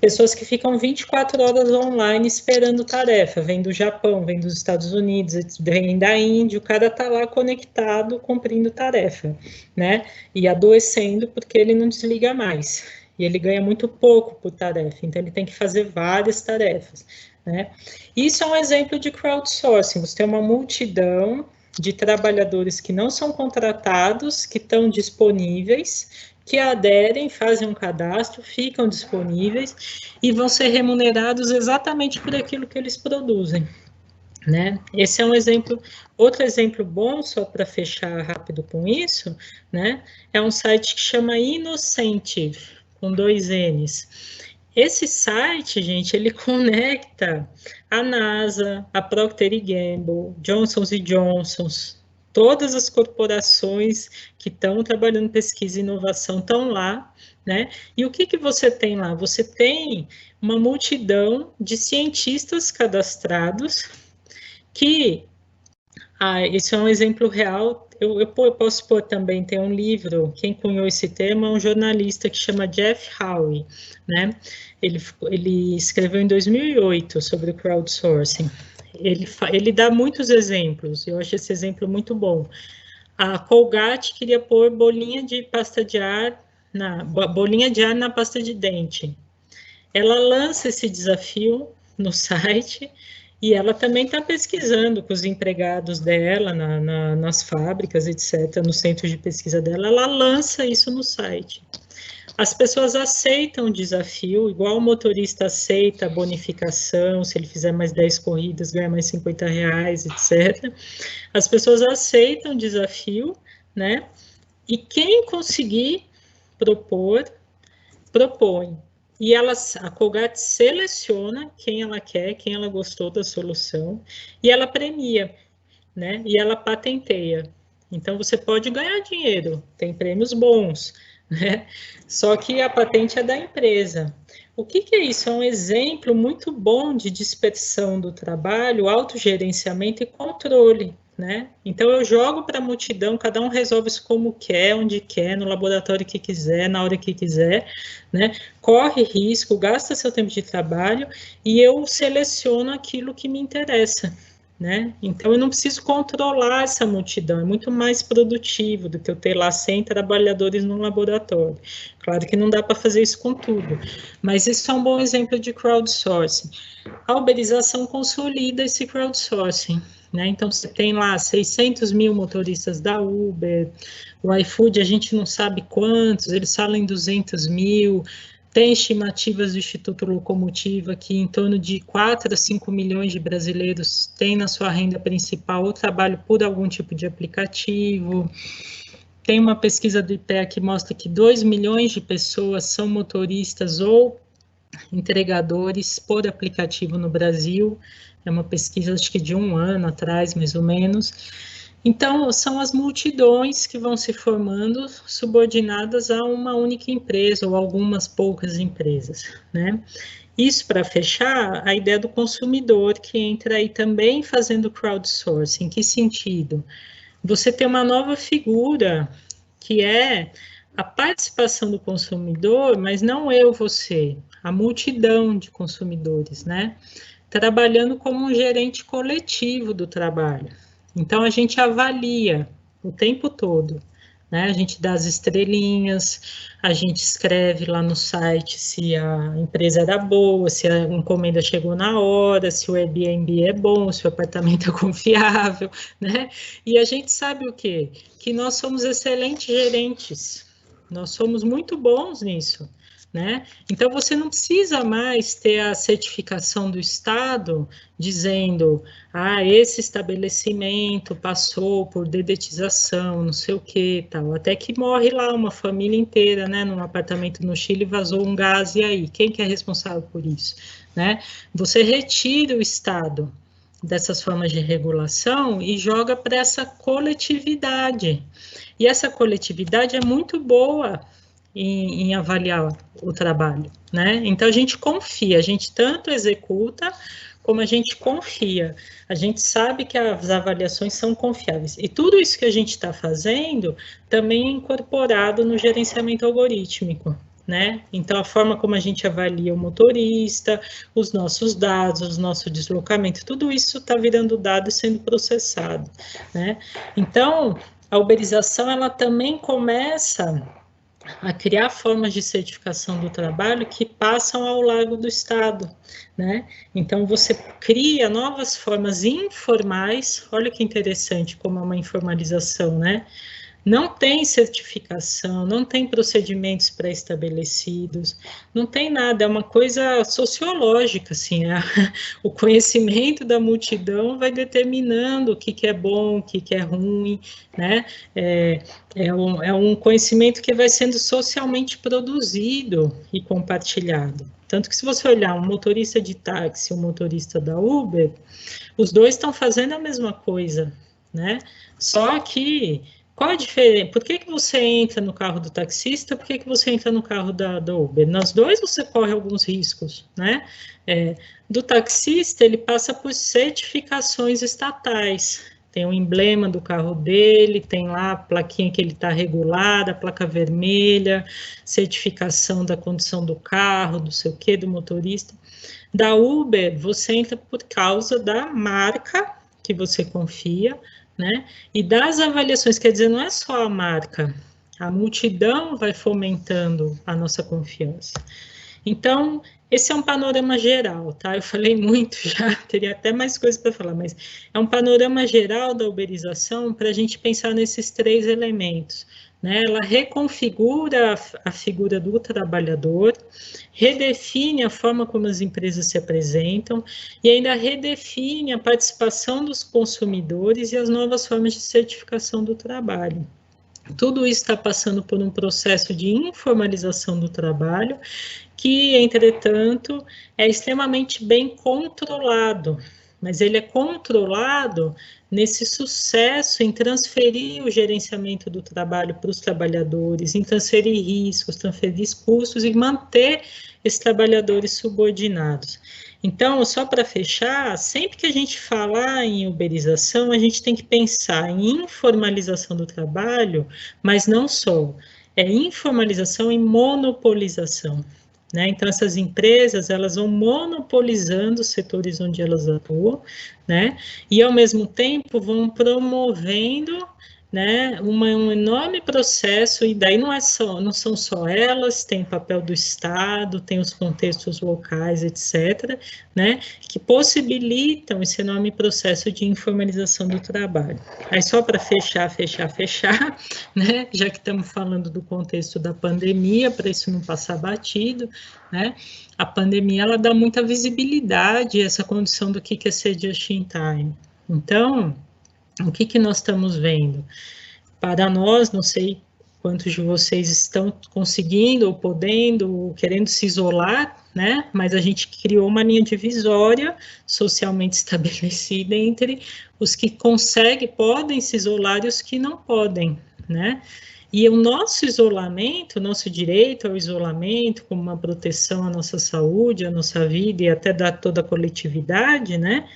Pessoas que ficam 24 horas online esperando tarefa, vem do Japão, vem dos Estados Unidos, vem da Índia, o cara tá lá conectado, cumprindo tarefa, né? E adoecendo porque ele não desliga mais. E ele ganha muito pouco por tarefa, então ele tem que fazer várias tarefas, né? Isso é um exemplo de crowdsourcing, você tem uma multidão de trabalhadores que não são contratados, que estão disponíveis, que aderem, fazem um cadastro, ficam disponíveis e vão ser remunerados exatamente por aquilo que eles produzem, né? Esse é um exemplo. Outro exemplo bom, só para fechar rápido com isso, né? É um site que chama Innocentive, com 2 N's. Esse site, gente, ele conecta a NASA, a Procter & Gamble, Johnson & Johnson, todas as corporações que estão trabalhando em pesquisa e inovação estão lá, né? E o que você tem lá? Você tem uma multidão de cientistas cadastrados que, esse é um exemplo real, eu posso pôr também, tem um livro, quem cunhou esse termo é um jornalista que chama Jeff Howe, né? Ele escreveu em 2008 sobre o crowdsourcing. Ele dá muitos exemplos, eu acho esse exemplo muito bom. A Colgate queria pôr bolinha de ar na pasta de dente. Ela lança esse desafio no site e ela também está pesquisando com os empregados dela nas fábricas, etc., no centro de pesquisa dela. Ela lança isso no site. As pessoas aceitam o desafio, igual o motorista aceita a bonificação, se ele fizer mais 10 corridas, ganha mais R$50, etc. As pessoas aceitam o desafio, né? E quem conseguir propõe. E a Colgate seleciona quem ela quer, quem ela gostou da solução, e ela premia, né? E ela patenteia. Então, você pode ganhar dinheiro, tem prêmios bons, né? Só que a patente é da empresa. O que é isso? É um exemplo muito bom de dispersão do trabalho, autogerenciamento e controle, né? Então, eu jogo para a multidão, cada um resolve isso como quer, onde quer, no laboratório que quiser, na hora que quiser, né? Corre risco, gasta seu tempo de trabalho e eu seleciono aquilo que me interessa, né? Então, eu não preciso controlar essa multidão, é muito mais produtivo do que eu ter lá 100 trabalhadores num laboratório. Claro que não dá para fazer isso com tudo, mas isso é um bom exemplo de crowdsourcing. A uberização consolida esse crowdsourcing, né? Então, você tem lá 600 mil motoristas da Uber, o iFood a gente não sabe quantos, eles falam em 200 mil, tem estimativas do Instituto Locomotiva que em torno de 4 a 5 milhões de brasileiros têm na sua renda principal o trabalho por algum tipo de aplicativo. tem uma pesquisa do IPEA que mostra que 2 milhões de pessoas são motoristas ou entregadores por aplicativo no Brasil. É uma pesquisa, acho que de 1 ano atrás, mais ou menos. Então, são as multidões que vão se formando subordinadas a uma única empresa ou algumas poucas empresas, né? Isso, para fechar, a ideia do consumidor, que entra aí também fazendo crowdsourcing. Em que sentido? Você tem uma nova figura, que é a participação do consumidor, mas não eu, você, a multidão de consumidores, né? Trabalhando como um gerente coletivo do trabalho. Então, a gente avalia o tempo todo, né? A gente dá as estrelinhas, a gente escreve lá no site se a empresa era boa, se a encomenda chegou na hora, se o Airbnb é bom, se o apartamento é confiável, né? E a gente sabe o quê? Que nós somos excelentes gerentes, nós somos muito bons nisso, né? Então, você não precisa mais ter a certificação do Estado dizendo, esse estabelecimento passou por dedetização, não sei o que, tal, até que morre lá uma família inteira, né, num apartamento no Chile, vazou um gás, e aí? Quem que é responsável por isso, né? Você retira o Estado dessas formas de regulação e joga para essa coletividade. E essa coletividade é muito boa em avaliar o trabalho, né? Então, a gente confia, a gente tanto executa, como a gente confia. A gente sabe que as avaliações são confiáveis. E tudo isso que a gente está fazendo também é incorporado no gerenciamento algorítmico, né? Então, a forma como a gente avalia o motorista, os nossos dados, o nosso deslocamento, tudo isso está virando dado e sendo processado, né? Então, a uberização, ela também começa a criar formas de certificação do trabalho que passam ao largo do Estado, né? Então, você cria novas formas informais, olha que interessante como é uma informalização, né? Não tem certificação, não tem procedimentos pré-estabelecidos, não tem nada, é uma coisa sociológica, assim, o conhecimento da multidão vai determinando o que é bom, o que é ruim, né? É um conhecimento que vai sendo socialmente produzido e compartilhado. Tanto que se você olhar um motorista de táxi, um motorista da Uber, os dois estão fazendo a mesma coisa, né? Só que qual a diferença? Por que você entra no carro do taxista? Por que você entra no carro da Uber? Nas dois você corre alguns riscos, né? Do taxista, ele passa por certificações estatais. Tem o emblema do carro dele, tem lá a plaquinha que ele está regulada, a placa vermelha, certificação da condição do carro, do sei o quê, do motorista. Da Uber, você entra por causa da marca que você confia, né? E das avaliações, quer dizer, não é só a marca, a multidão vai fomentando a nossa confiança. Então, esse é um panorama geral, tá? Eu falei muito já, teria até mais coisas para falar, mas é um panorama geral da uberização para a gente pensar nesses 3 elementos, né? Ela reconfigura a figura do trabalhador, redefine a forma como as empresas se apresentam e ainda redefine a participação dos consumidores e as novas formas de certificação do trabalho. Tudo isso está passando por um processo de informalização do trabalho, que, entretanto, é extremamente bem controlado, mas ele é controlado nesse sucesso em transferir o gerenciamento do trabalho para os trabalhadores, em transferir riscos, transferir custos e manter esses trabalhadores subordinados. Então, só para fechar, sempre que a gente falar em uberização, a gente tem que pensar em informalização do trabalho, mas não só, é informalização e monopolização. Né? Então, essas empresas, elas vão monopolizando os setores onde elas atuam, né? E, ao mesmo tempo, vão promovendo, né, um enorme processo, e daí não são só elas, tem o papel do Estado, tem os contextos locais, etc., né, que possibilitam esse enorme processo de informalização do trabalho. Aí, só para fechar, né, já que estamos falando do contexto da pandemia, para isso não passar batido, né, a pandemia, ela dá muita visibilidade a essa condição do que é ser just in time. Então, o que nós estamos vendo? para nós, não sei quantos de vocês estão conseguindo, ou podendo, ou querendo se isolar, né? Mas a gente criou uma linha divisória socialmente estabelecida entre os que conseguem, podem se isolar e os que não podem, né? E o nosso isolamento, o nosso direito ao isolamento, como uma proteção à nossa saúde, à nossa vida e até da toda a coletividade, né?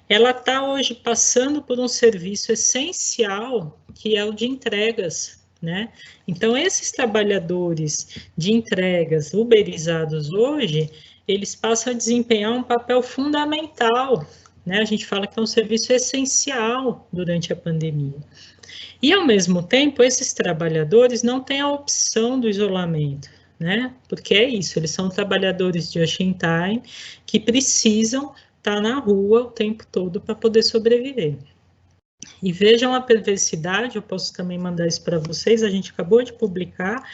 Ela está hoje passando por um serviço essencial, que é o de entregas, né? Então, esses trabalhadores de entregas uberizados hoje, eles passam a desempenhar um papel fundamental, né? A gente fala que é um serviço essencial durante a pandemia. E, ao mesmo tempo, esses trabalhadores não têm a opção do isolamento, né? Porque é isso, eles são trabalhadores de just in time que precisam estar na rua o tempo todo para poder sobreviver. E vejam a perversidade, eu posso também mandar isso para vocês, a gente acabou de publicar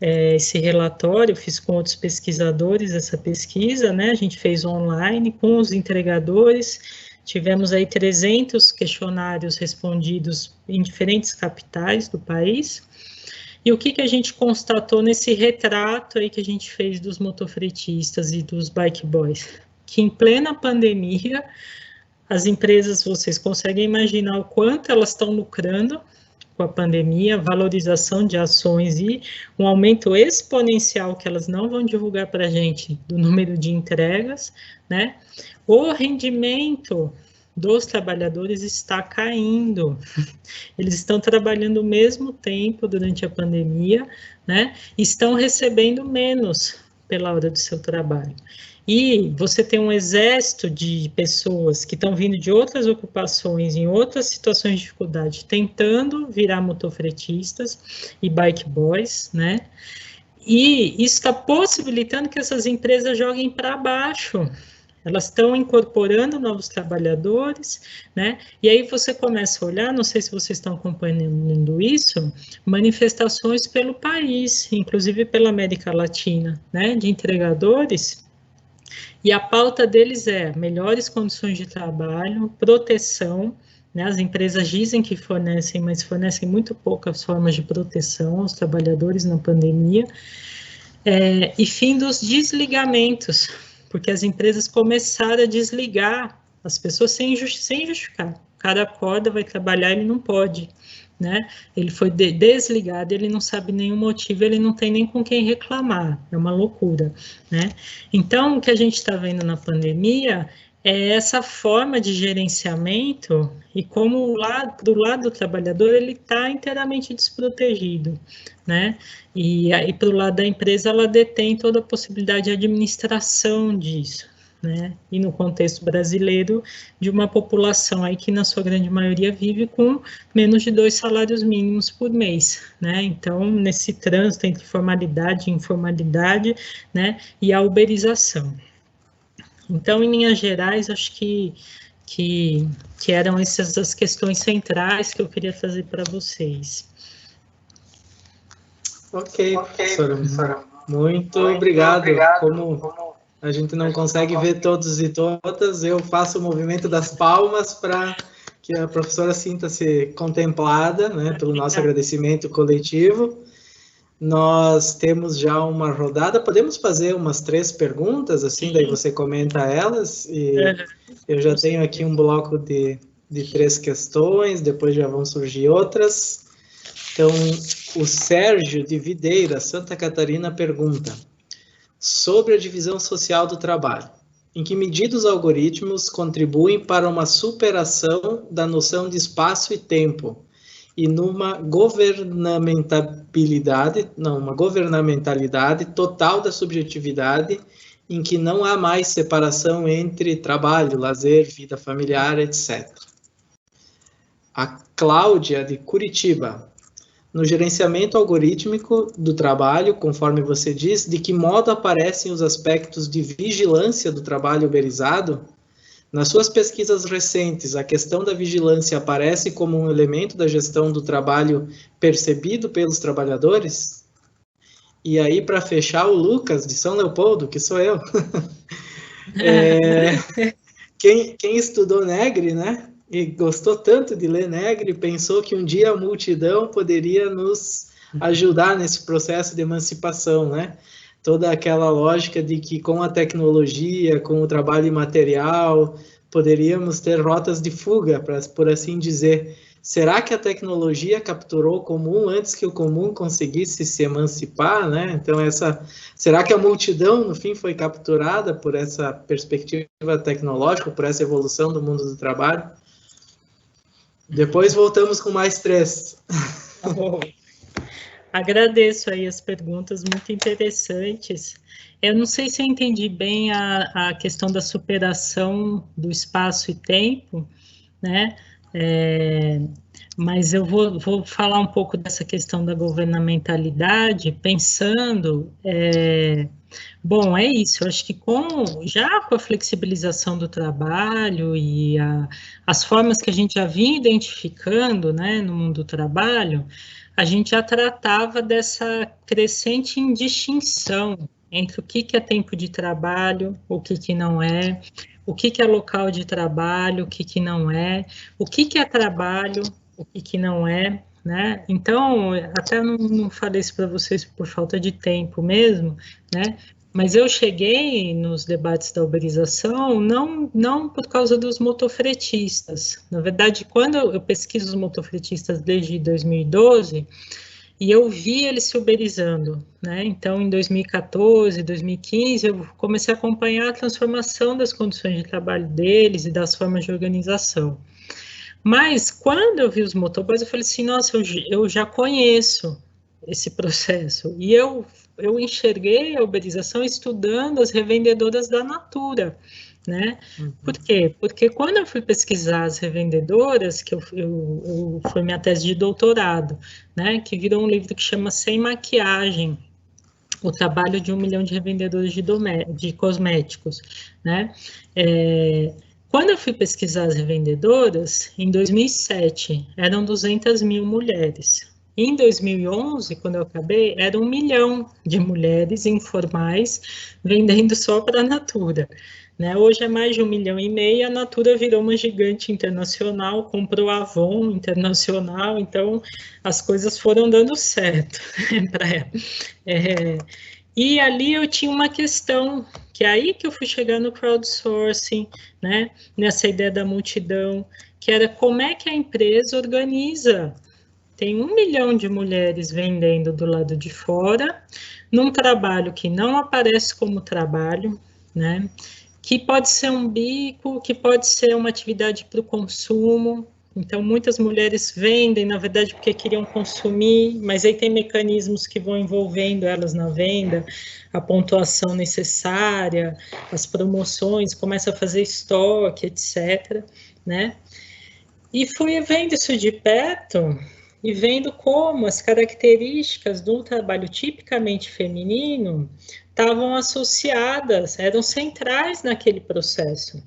esse relatório, eu fiz com outros pesquisadores essa pesquisa, né? A gente fez online com os entregadores, tivemos aí 300 questionários respondidos em diferentes capitais do país. E o que a gente constatou nesse retrato aí que a gente fez dos motofretistas e dos bike boys? Que em plena pandemia, as empresas, vocês conseguem imaginar o quanto elas estão lucrando com a pandemia, valorização de ações e um aumento exponencial que elas não vão divulgar para a gente do número de entregas, né? O rendimento dos trabalhadores está caindo. Eles estão trabalhando o mesmo tempo durante a pandemia, né? Estão recebendo menos pela hora do seu trabalho. E você tem um exército de pessoas que estão vindo de outras ocupações, em outras situações de dificuldade, tentando virar motofretistas e bike boys, né? E isso está possibilitando que essas empresas joguem para baixo. Elas estão incorporando novos trabalhadores, né? E aí você começa a olhar, não sei se vocês estão acompanhando isso, manifestações pelo país, inclusive pela América Latina, né? De entregadores. E a pauta deles é melhores condições de trabalho, proteção, né? As empresas dizem que fornecem, mas fornecem muito poucas formas de proteção aos trabalhadores na pandemia, e fim dos desligamentos, porque as empresas começaram a desligar as pessoas sem justificar. O cara acorda, vai trabalhar, ele não pode, né? Ele foi desligado, ele não sabe nenhum motivo, ele não tem nem com quem reclamar, é uma loucura, né? Então, o que a gente está vendo na pandemia é essa forma de gerenciamento e como do lado do trabalhador ele está inteiramente desprotegido, né? E aí, para o lado da empresa, ela detém toda a possibilidade de administração disso, né? E no contexto brasileiro, de uma população aí que, na sua grande maioria, vive com menos de 2 salários mínimos por mês, né? Então, nesse trânsito entre formalidade e informalidade, né? E a uberização. Então, em linhas gerais, acho que eram essas as questões centrais que eu queria trazer para vocês. Ok, professora. Muito obrigado. Como a gente não consegue ver todos e todas, eu faço o movimento das palmas para que a professora sinta-se contemplada, né, pelo nosso agradecimento coletivo. Nós temos já uma rodada, podemos fazer umas 3 perguntas, assim, daí você comenta elas, e eu já tenho aqui um bloco de 3 questões, depois já vão surgir outras. Então, o Sérgio de Videira, Santa Catarina, pergunta sobre a divisão social do trabalho. Em que medida os algoritmos contribuem para uma superação da noção de espaço e tempo e numa governamentalidade total da subjetividade em que não há mais separação entre trabalho, lazer, vida familiar, etc. A Cláudia, de Curitiba. No gerenciamento algorítmico do trabalho, conforme você diz, de que modo aparecem os aspectos de vigilância do trabalho uberizado? Nas suas pesquisas recentes, a questão da vigilância aparece como um elemento da gestão do trabalho percebido pelos trabalhadores? E aí, para fechar, o Lucas, de São Leopoldo, que sou eu. Quem estudou Negri, né? e gostou tanto de ler Negri, pensou que um dia a multidão poderia nos ajudar nesse processo de emancipação, né? Toda aquela lógica de que com a tecnologia, com o trabalho imaterial, poderíamos ter rotas de fuga, por assim dizer. Será que a tecnologia capturou o comum antes que o comum conseguisse se emancipar, né? Então, será que a multidão, no fim, foi capturada por essa perspectiva tecnológica, por essa evolução do mundo do trabalho? Depois voltamos com mais 3. Tá bom. Agradeço aí as perguntas muito interessantes. Eu não sei se eu entendi bem a questão da superação do espaço e tempo, né? Mas eu vou falar um pouco dessa questão da governamentalidade, pensando... Bom, é isso, eu acho que já com a flexibilização do trabalho e as formas que a gente já vinha identificando, né, no mundo do trabalho, a gente já tratava dessa crescente indistinção entre o que é tempo de trabalho, o que não é, o que é local de trabalho, o que não é, o que é trabalho, o que não é, né? Então, até não falei isso para vocês por falta de tempo mesmo, né? Mas eu cheguei nos debates da uberização não por causa dos motofretistas. Na verdade, quando eu pesquiso os motofretistas desde 2012, e eu vi eles se uberizando, né? Então, em 2014, 2015, eu comecei a acompanhar a transformação das condições de trabalho deles e das formas de organização. Mas, quando eu vi os motoboys, eu falei assim, nossa, eu já conheço esse processo. E eu enxerguei a uberização estudando as revendedoras da Natura, né? Por quê? Porque quando eu fui pesquisar as revendedoras, que foi minha tese de doutorado, né? Que virou um livro que chama Sem Maquiagem, o trabalho de 1 milhão de revendedores de cosméticos, né? Quando eu fui pesquisar as revendedoras, em 2007, eram 200 mil mulheres. Em 2011, quando eu acabei, era 1 milhão de mulheres informais vendendo só para a Natura. Né? Hoje é mais de 1,5 milhão, a Natura virou uma gigante internacional, comprou a Avon internacional, então as coisas foram dando certo para ela. E ali eu tinha uma questão, que é aí que eu fui chegar no crowdsourcing, né? Nessa ideia da multidão, que era como é que a empresa organiza. Tem 1 milhão de mulheres vendendo do lado de fora, num trabalho que não aparece como trabalho, né? Que pode ser um bico, que pode ser uma atividade para o consumo. Então, muitas mulheres vendem, na verdade, porque queriam consumir, mas aí tem mecanismos que vão envolvendo elas na venda, a pontuação necessária, as promoções, começa a fazer estoque, etc., né? E fui vendo isso de perto e vendo como as características de um trabalho tipicamente feminino estavam associadas, eram centrais naquele processo.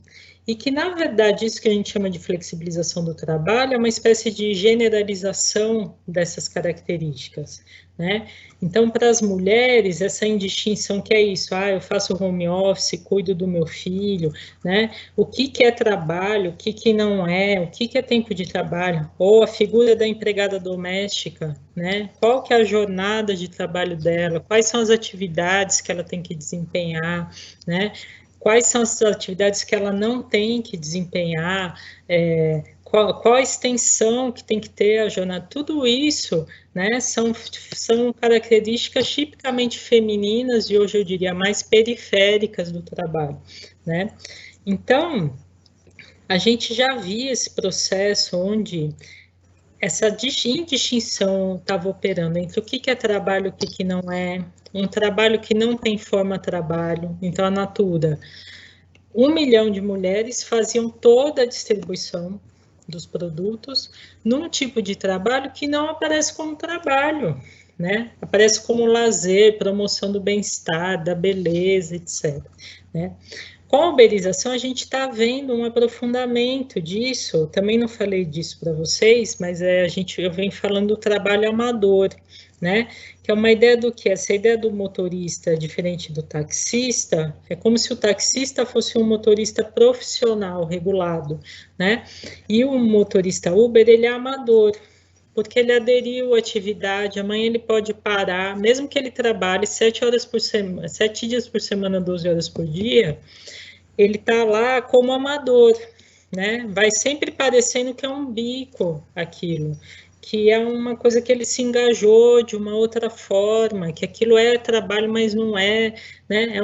E que, na verdade, isso que a gente chama de flexibilização do trabalho é uma espécie de generalização dessas características, né? Então, para as mulheres, essa indistinção que é isso, eu faço home office, cuido do meu filho, né? O que é trabalho, o que não é, o que é tempo de trabalho, ou a figura da empregada doméstica, né? Qual que é a jornada de trabalho dela, quais são as atividades que ela tem que desempenhar, né? Quais são as atividades que ela não tem que desempenhar, qual a extensão que tem que ter a jornada, tudo isso, né, são características tipicamente femininas e hoje eu diria mais periféricas do trabalho, né? Então, a gente já via esse processo onde essa indistinção estava operando entre o que é trabalho e o que não é, um trabalho que não tem forma trabalho. Então, a Natura, 1 milhão de mulheres faziam toda a distribuição dos produtos num tipo de trabalho que não aparece como trabalho, né? Aparece como lazer, promoção do bem-estar, da beleza, etc., né? Com a uberização, a gente está vendo um aprofundamento disso. Também não falei disso para vocês, mas eu venho falando do trabalho amador, né? Que é uma ideia do que? Essa ideia do motorista diferente do taxista, é como se o taxista fosse um motorista profissional, regulado, né? E o motorista Uber, ele é amador, porque ele aderiu à atividade, amanhã ele pode parar, mesmo que ele trabalhe 7 horas por semana, 7 dias por semana, 12 horas por dia, ele está lá como amador, né? Vai sempre parecendo que é um bico aquilo, que é uma coisa que ele se engajou de uma outra forma, que aquilo é trabalho, mas não é, né?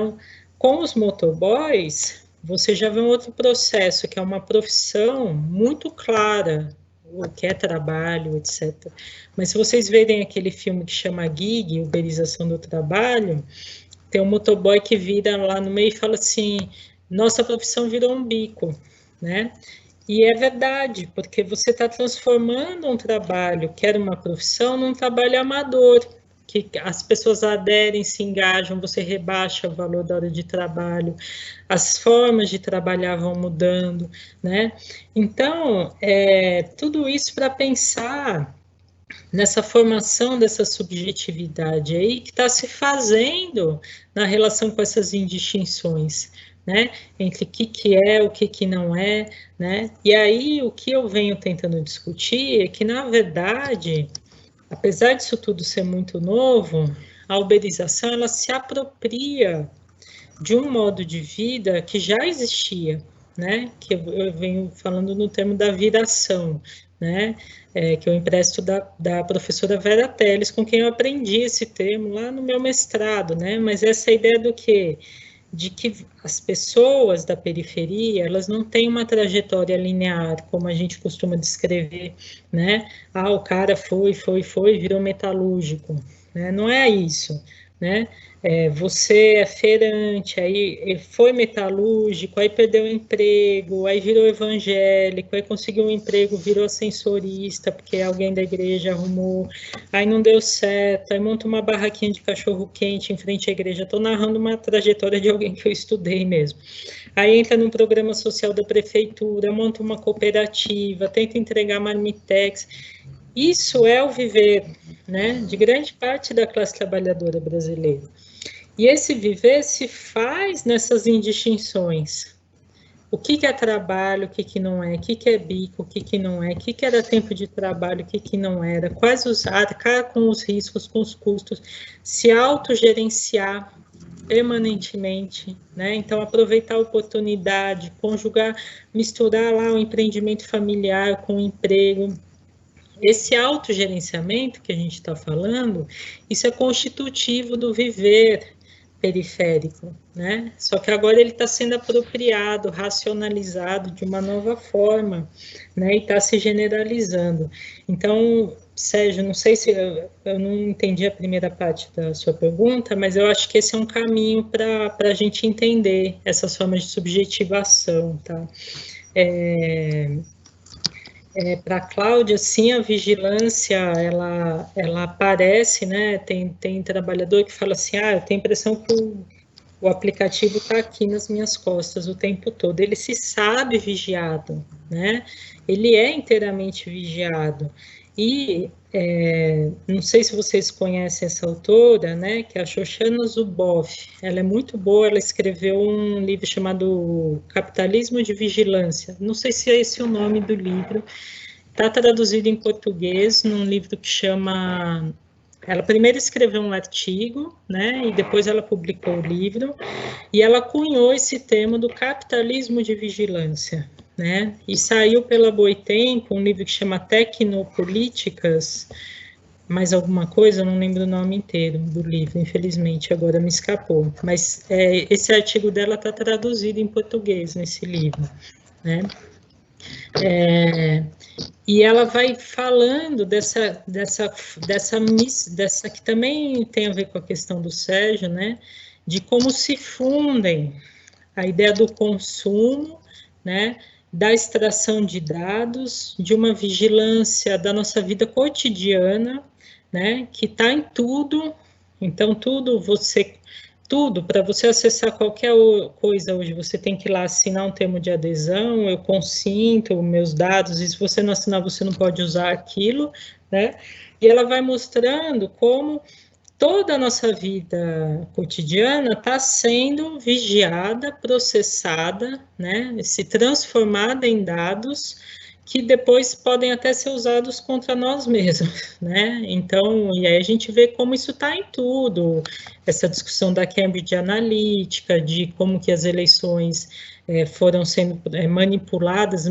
Com os motoboys, você já vê um outro processo, que é uma profissão muito clara, o que é trabalho, etc. Mas se vocês verem aquele filme que chama Gig, Uberização do Trabalho, tem um motoboy que vira lá no meio e fala assim, nossa profissão virou um bico, né? E é verdade, porque você está transformando um trabalho que era uma profissão num trabalho amador, que as pessoas aderem, se engajam, você rebaixa o valor da hora de trabalho, as formas de trabalhar vão mudando, né? Então, tudo isso para pensar nessa formação dessa subjetividade aí que está se fazendo na relação com essas indistinções, né, entre o que é, o que não é, né, e aí o que eu venho tentando discutir é que, na verdade, apesar disso tudo ser muito novo, a uberização, ela se apropria de um modo de vida que já existia, né, que eu venho falando no termo da viração, né, que eu empresto da professora Vera Teles, com quem eu aprendi esse termo lá no meu mestrado, né, mas essa ideia do quê? De que as pessoas da periferia, elas não têm uma trajetória linear, como a gente costuma descrever, né? Ah, o cara foi, virou metalúrgico, né? Não é isso, né? Você é feirante, aí foi metalúrgico, aí perdeu o emprego, aí virou evangélico, aí conseguiu um emprego, virou ascensorista, porque alguém da igreja arrumou, aí não deu certo, aí monta uma barraquinha de cachorro-quente em frente à igreja. Estou narrando uma trajetória de alguém que eu estudei mesmo. Aí entra num programa social da prefeitura, monta uma cooperativa, tenta entregar marmitex. Isso é o viver, né, de grande parte da classe trabalhadora brasileira. E esse viver se faz nessas indistinções. O que é trabalho, o que não é, o que é bico, o que não é, o que era tempo de trabalho, o que não era, quais os arcar com os riscos, com os custos, se autogerenciar permanentemente, né? Então, aproveitar a oportunidade, conjugar, misturar lá o empreendimento familiar com o emprego. Esse autogerenciamento que a gente está falando, isso é constitutivo do viver periférico, né? Só que agora ele está sendo apropriado, racionalizado de uma nova forma, né? E está se generalizando. Então, Sérgio, não sei se eu não entendi a primeira parte da sua pergunta, mas eu acho que esse é um caminho para a gente entender essas formas de subjetivação, tá? Para a Cláudia, sim, a vigilância, ela aparece, né? Tem trabalhador que fala assim, eu tenho a impressão que o aplicativo está aqui nas minhas costas o tempo todo. Ele se sabe vigiado, né? Ele é inteiramente vigiado. E não sei se vocês conhecem essa autora, né? Que é a Shoshana Zuboff. Ela é muito boa, ela escreveu um livro chamado Capitalismo de Vigilância. Não sei se é esse o nome do livro. Está traduzido em português num livro que chama... Ela primeiro escreveu um artigo, né, e depois ela publicou o livro, e ela cunhou esse termo do capitalismo de vigilância, né, e saiu pela Boitempo um livro que chama Tecnopolíticas, mais alguma coisa, eu não lembro o nome inteiro do livro, infelizmente, agora me escapou, mas esse artigo dela está traduzido em português nesse livro, né. E ela vai falando dessa que também tem a ver com a questão do Sérgio, né, de como se fundem a ideia do consumo, né, da extração de dados, de uma vigilância da nossa vida cotidiana, né, que está em tudo, então tudo, para você acessar qualquer coisa hoje, você tem que ir lá assinar um termo de adesão, eu consinto meus dados, e se você não assinar, você não pode usar aquilo, né? e ela vai mostrando como toda a nossa vida cotidiana está sendo vigiada, processada, né, se transformada em dados que depois podem até ser usados contra nós mesmos, né? Então, e aí a gente vê como isso está em tudo, essa discussão da Cambridge Analytica, de como que as eleições foram sendo manipuladas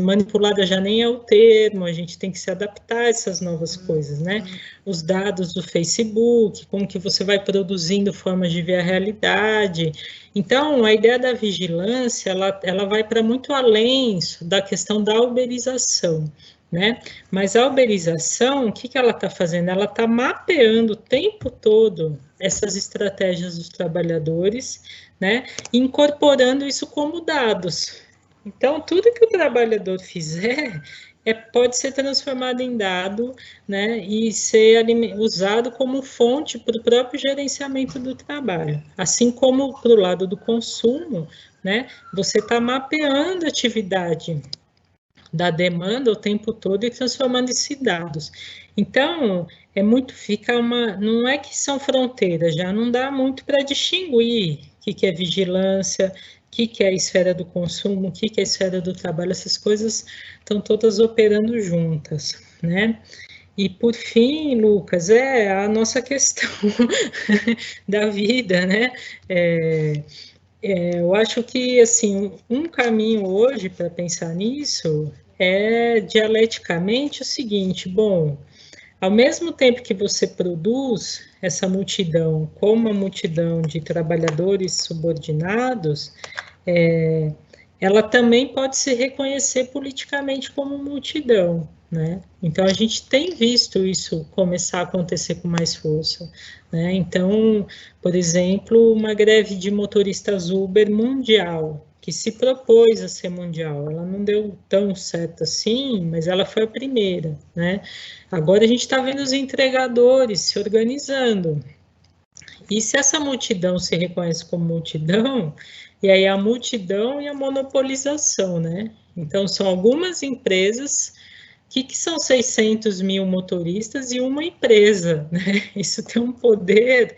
já nem é o termo, a gente tem que se adaptar a essas novas coisas, né? Os dados do Facebook, como que você vai produzindo formas de ver a realidade. Então, a ideia da vigilância, ela vai para muito além da questão da uberização, né? Mas a uberização, o que ela está fazendo? Ela está mapeando o tempo todo essas estratégias dos trabalhadores, né? Incorporando isso como dados. Então, tudo que o trabalhador fizer pode ser transformado em dado, né, e ser usado como fonte para o próprio gerenciamento do trabalho. Assim como para o lado do consumo, né, você está mapeando a atividade da demanda o tempo todo e transformando em dados. Então, não é que são fronteiras, já não dá muito para distinguir o que é vigilância, o que é a esfera do consumo, o que é a esfera do trabalho, essas coisas estão todas operando juntas, né? E, por fim, Lucas, é a nossa questão da vida, né? Eu acho que, assim, um caminho hoje para pensar nisso é, dialeticamente, o seguinte, bom, ao mesmo tempo que você produz essa multidão como uma multidão de trabalhadores subordinados, ela também pode se reconhecer politicamente como multidão, né? Então, a gente tem visto isso começar a acontecer com mais força, né? Então, por exemplo, uma greve de motoristas Uber mundial, que se propôs a ser mundial, ela não deu tão certo assim, mas ela foi a primeira, né? Agora a gente está vendo os entregadores se organizando, e se essa multidão se reconhece como multidão, e aí a multidão e a monopolização, né? Então, são algumas empresas, que são 600 mil motoristas e uma empresa, né? Isso tem um poder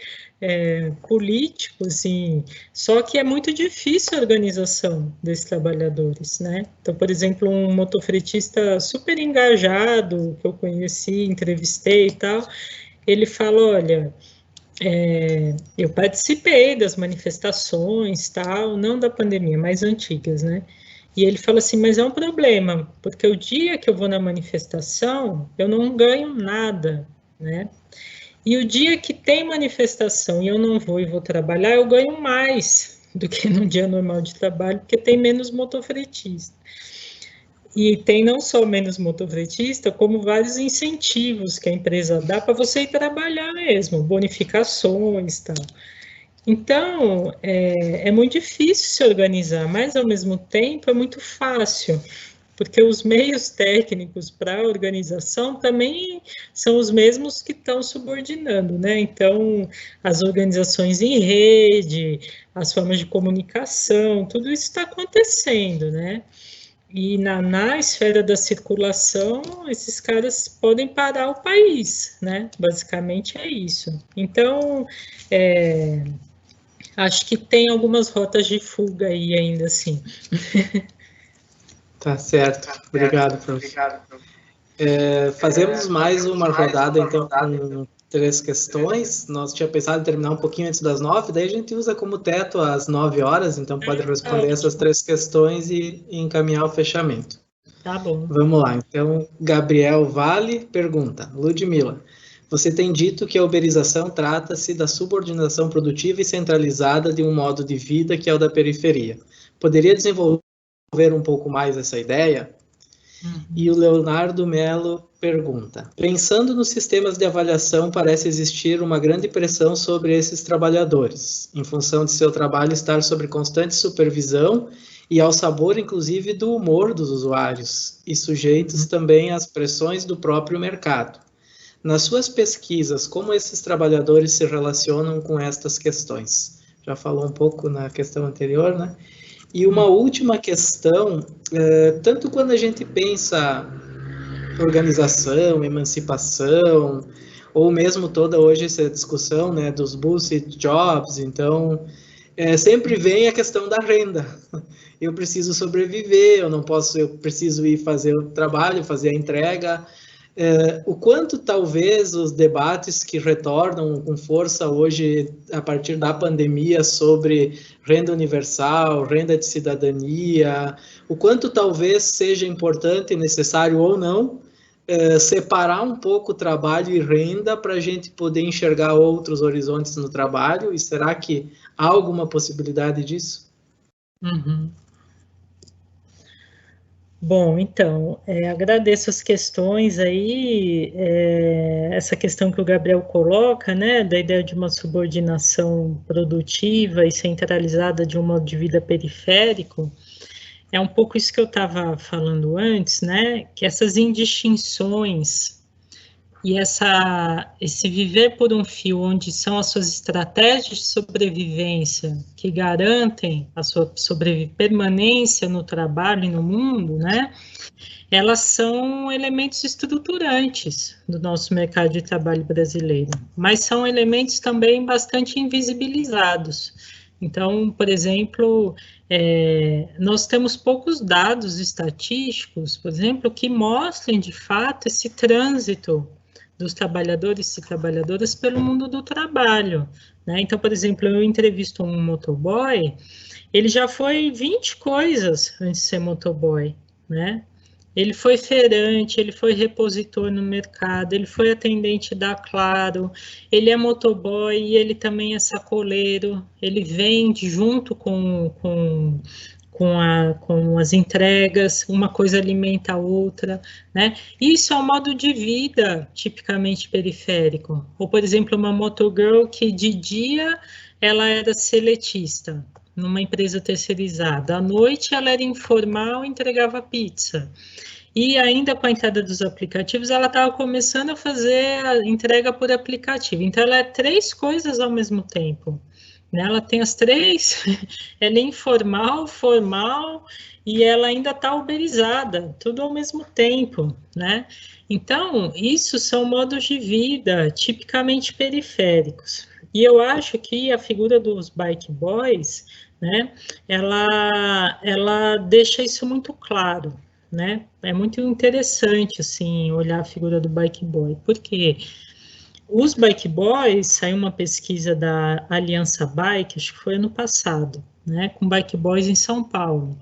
político, assim, só que é muito difícil a organização desses trabalhadores, né? Então, por exemplo, um motofretista super engajado, que eu conheci, entrevistei e tal, ele fala, olha, eu participei das manifestações, tal, não da pandemia, mais antigas, né? E ele fala assim, mas é um problema, porque o dia que eu vou na manifestação, eu não ganho nada, né? E o dia que tem manifestação e eu não vou e vou trabalhar, eu ganho mais do que no dia normal de trabalho, porque tem menos motofretista. E tem não só menos motofretista, como vários incentivos que a empresa dá para você ir trabalhar mesmo, bonificações e tal. Então, é muito difícil se organizar, mas, ao mesmo tempo, é muito fácil, porque os meios técnicos para a organização também são os mesmos que estão subordinando, né? Então, as organizações em rede, as formas de comunicação, tudo isso está acontecendo, né? E na esfera da circulação, esses caras podem parar o país, né? Basicamente é isso. Então, acho que tem algumas rotas de fuga aí ainda assim. Tá certo. Obrigado, professor. Fazemos mais uma rodada, então, com 3 questões. Nós tínhamos pensado em terminar um pouquinho antes das 9, daí a gente usa como teto às 9 horas, então pode responder essas 3 questões e encaminhar o fechamento. Tá bom. Vamos lá. Então, Gabriel Vale pergunta, Ludmila, você tem dito que a uberização trata-se da subordinação produtiva e centralizada de um modo de vida que é o da periferia. Poderia desenvolver um pouco mais essa ideia? E o Leonardo Melo pergunta, pensando nos sistemas de avaliação, parece existir uma grande pressão sobre esses trabalhadores, em função de seu trabalho estar sob constante supervisão e ao sabor, inclusive, do humor dos usuários, e sujeitos também às pressões do próprio mercado. Nas suas pesquisas, como esses trabalhadores se relacionam com estas questões? Já falou um pouco na questão anterior, né? E uma última questão, tanto quando a gente pensa organização, emancipação, ou mesmo toda hoje essa discussão, né, dos bullshit jobs. Então, sempre vem a questão da renda. Eu preciso sobreviver, eu preciso ir fazer o trabalho, fazer a entrega. O quanto talvez os debates que retornam com força hoje, a partir da pandemia, sobre renda universal, renda de cidadania, o quanto talvez seja importante, necessário ou não, separar um pouco trabalho e renda para a gente poder enxergar outros horizontes no trabalho, e será que há alguma possibilidade disso? Uhum. Bom, então, agradeço as questões aí, essa questão que o Gabriel coloca, né, da ideia de uma subordinação produtiva e centralizada de um modo de vida periférico, é um pouco isso que eu estava falando antes, né, que essas indistinções e esse viver por um fio, onde são as suas estratégias de sobrevivência que garantem a sua permanência no trabalho e no mundo, né? Elas são elementos estruturantes do nosso mercado de trabalho brasileiro, mas são elementos também bastante invisibilizados. Então, por exemplo, nós temos poucos dados estatísticos, por exemplo, que mostrem de fato esse trânsito dos trabalhadores e trabalhadoras pelo mundo do trabalho, né? Então, por exemplo, eu entrevisto um motoboy, ele já foi 20 coisas antes de ser motoboy, né? Ele foi feirante, ele foi repositor no mercado, ele foi atendente da Claro, ele é motoboy e ele também é sacoleiro, ele vende junto com as entregas, uma coisa alimenta a outra, né? Isso é um modo de vida tipicamente periférico. Ou, por exemplo, uma motogirl que de dia ela era seletista numa empresa terceirizada, à noite ela era informal e entregava pizza. E ainda com a entrada dos aplicativos, ela estava começando a fazer a entrega por aplicativo. Então, ela é 3 coisas ao mesmo tempo. Né? Ela tem as 3, ela é informal, formal, e ela ainda está uberizada, tudo ao mesmo tempo, né? Então, isso são modos de vida tipicamente periféricos. E eu acho que a figura dos bike boys, né, ela deixa isso muito claro, né? É muito interessante, assim, olhar a figura do bike boy, porque os bike boys, saiu uma pesquisa da Aliança Bike, acho que foi ano passado, né, com bike boys em São Paulo.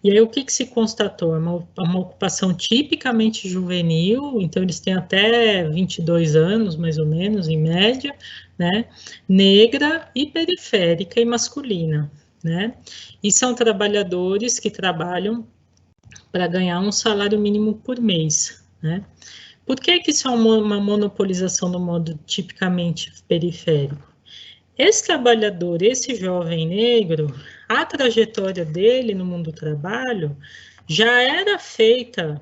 E aí o que se constatou? É uma ocupação tipicamente juvenil, então eles têm até 22 anos, mais ou menos, em média, né, negra e periférica e masculina, né, e são trabalhadores que trabalham para ganhar um salário mínimo por mês, né. Por que isso é uma monopolização do modo tipicamente periférico? Esse trabalhador, esse jovem negro, a trajetória dele no mundo do trabalho já era feita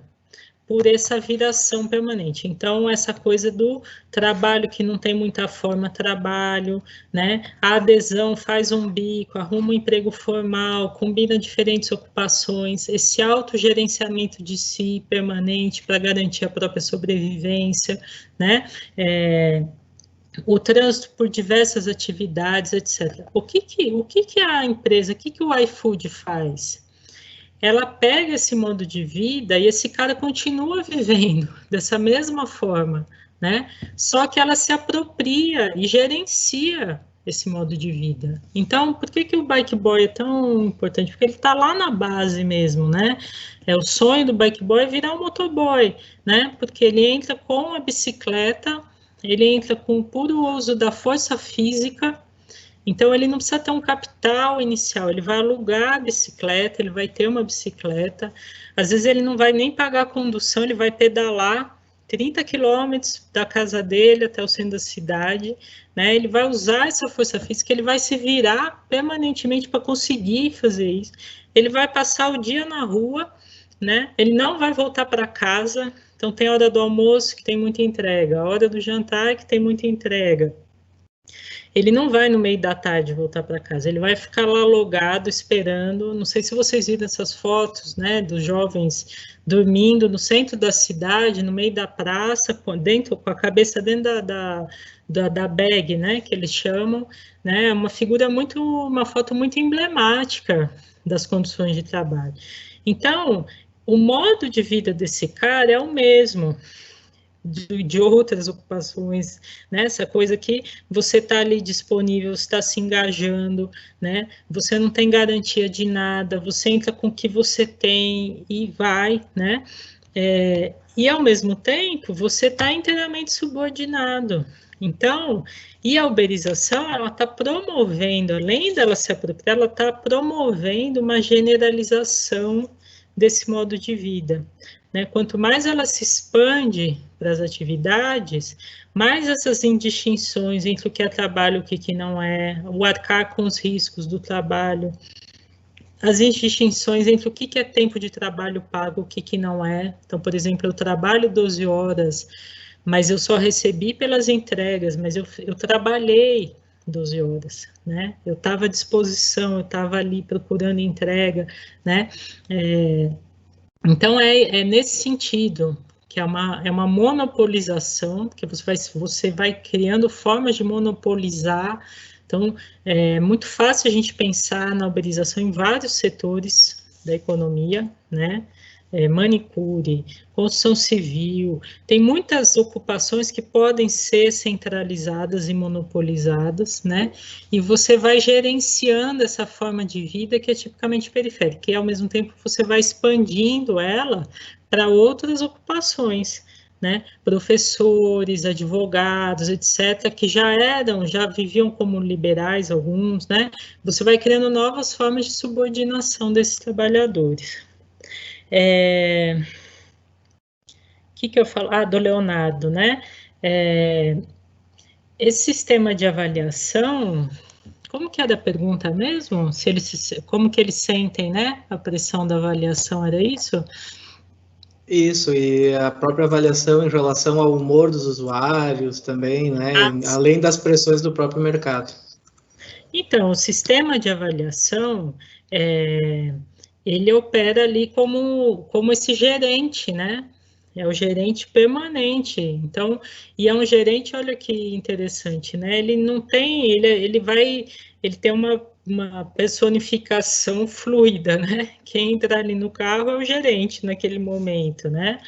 por essa viração permanente. Então, essa coisa do trabalho que não tem muita forma, trabalho, né? A adesão faz um bico, arruma um emprego formal, combina diferentes ocupações, esse autogerenciamento de si permanente para garantir a própria sobrevivência, né? O trânsito por diversas atividades, etc. O que a empresa, o que o iFood faz? Ela pega esse modo de vida e esse cara continua vivendo dessa mesma forma, né? Só que ela se apropria e gerencia esse modo de vida. Então, por que o bike boy é tão importante? Porque ele está lá na base mesmo, né? O sonho do bike boy é virar um motoboy, né? Porque ele entra com a bicicleta, ele entra com o puro uso da força física. Então, ele não precisa ter um capital inicial, ele vai alugar a bicicleta, ele vai ter uma bicicleta, às vezes ele não vai nem pagar a condução, ele vai pedalar 30 quilômetros da casa dele até o centro da cidade, né? Ele vai usar essa força física, ele vai se virar permanentemente para conseguir fazer isso, ele vai passar o dia na rua, né? Ele não vai voltar para casa, então tem a hora do almoço que tem muita entrega, a hora do jantar que tem muita entrega, Ele não vai no meio da tarde voltar para casa, ele vai ficar lá logado esperando. Não sei se vocês viram essas fotos, né, dos jovens dormindo no centro da cidade, no meio da praça, com a cabeça dentro da bag, né, que eles chamam, né, uma foto muito emblemática das condições de trabalho. Então, o modo de vida desse cara é o mesmo de outras ocupações, né? Essa coisa que você está ali disponível, está se engajando, né? Você não tem garantia de nada, você entra com o que você tem e vai, né? E ao mesmo tempo você está inteiramente subordinado. Então, e a uberização, ela está promovendo, além dela se apropriar, ela está promovendo uma generalização desse modo de vida. Né? Quanto mais ela se expande para as atividades, mais essas indistinções entre o que é trabalho e o que não é, o arcar com os riscos do trabalho, as indistinções entre o que é tempo de trabalho pago e o que não é. Então, por exemplo, eu trabalho 12 horas, mas eu só recebi pelas entregas, mas eu trabalhei 12 horas, né? Eu estava à disposição, eu estava ali procurando entrega, né? Então, é nesse sentido que é uma monopolização, que você vai criando formas de monopolizar. Então, é muito fácil a gente pensar na uberização em vários setores da economia, né? Manicure, construção civil, tem muitas ocupações que podem ser centralizadas e monopolizadas, né? E você vai gerenciando essa forma de vida que é tipicamente periférica, e ao mesmo tempo você vai expandindo ela para outras ocupações, né? Professores, advogados, etc., que já viviam como liberais, alguns, né? Você vai criando novas formas de subordinação desses trabalhadores. Que eu falo? Do Leonardo, né? Esse sistema de avaliação, como que era a pergunta mesmo? Como que eles sentem, né? A pressão da avaliação, era isso? Isso, e a própria avaliação em relação ao humor dos usuários também, né? Além das pressões do próprio mercado. Então, o sistema de avaliação, ele opera ali como esse gerente, né? É o gerente permanente. Então, e é um gerente, olha que interessante, né? Ele não tem, ele tem uma personificação fluida, né? Quem entra ali no carro é o gerente naquele momento, né?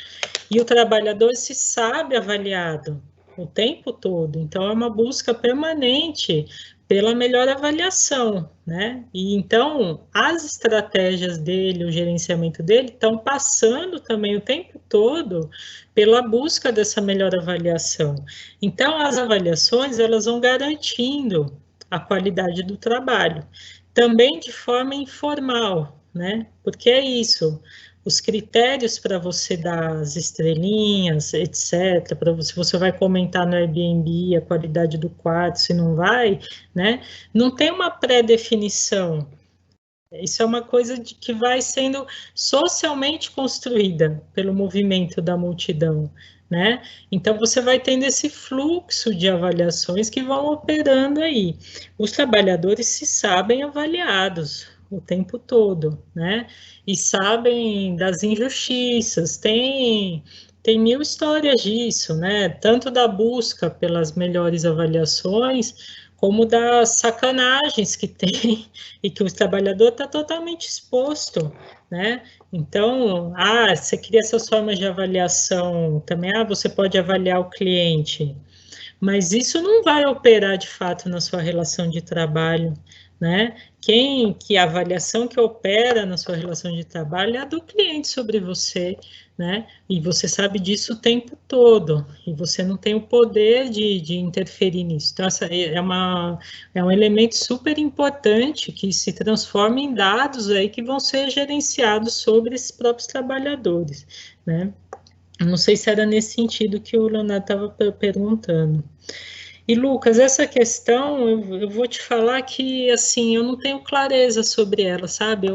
E o trabalhador se sabe avaliado o tempo todo. Então, é uma busca permanente pela melhor avaliação, né? E então, as estratégias dele, o gerenciamento dele, estão passando também o tempo todo pela busca dessa melhor avaliação. Então, as avaliações, elas vão garantindo a qualidade do trabalho, também de forma informal, né? Porque é isso, os critérios para você dar as estrelinhas, etc., se você vai comentar no Airbnb a qualidade do quarto, se não vai, né? Não tem uma pré-definição. Isso é uma coisa que vai sendo socialmente construída pelo movimento da multidão, né? Então, você vai tendo esse fluxo de avaliações que vão operando aí. Os trabalhadores se sabem avaliados o tempo todo, né? E sabem das injustiças, tem mil histórias disso, né? Tanto da busca pelas melhores avaliações, como das sacanagens que tem e que o trabalhador está totalmente exposto, né? Então, você cria essas formas de avaliação também, você pode avaliar o cliente, mas isso não vai operar de fato na sua relação de trabalho, né? Que a avaliação que opera na sua relação de trabalho é a do cliente sobre você, né? E você sabe disso o tempo todo, e você não tem o poder de interferir nisso. Então, essa é um elemento super importante que se transforma em dados aí que vão ser gerenciados sobre esses próprios trabalhadores, né? Eu não sei se era nesse sentido que o Leonardo estava perguntando. E, Lucas, essa questão, eu vou te falar que, assim, eu não tenho clareza sobre ela, sabe?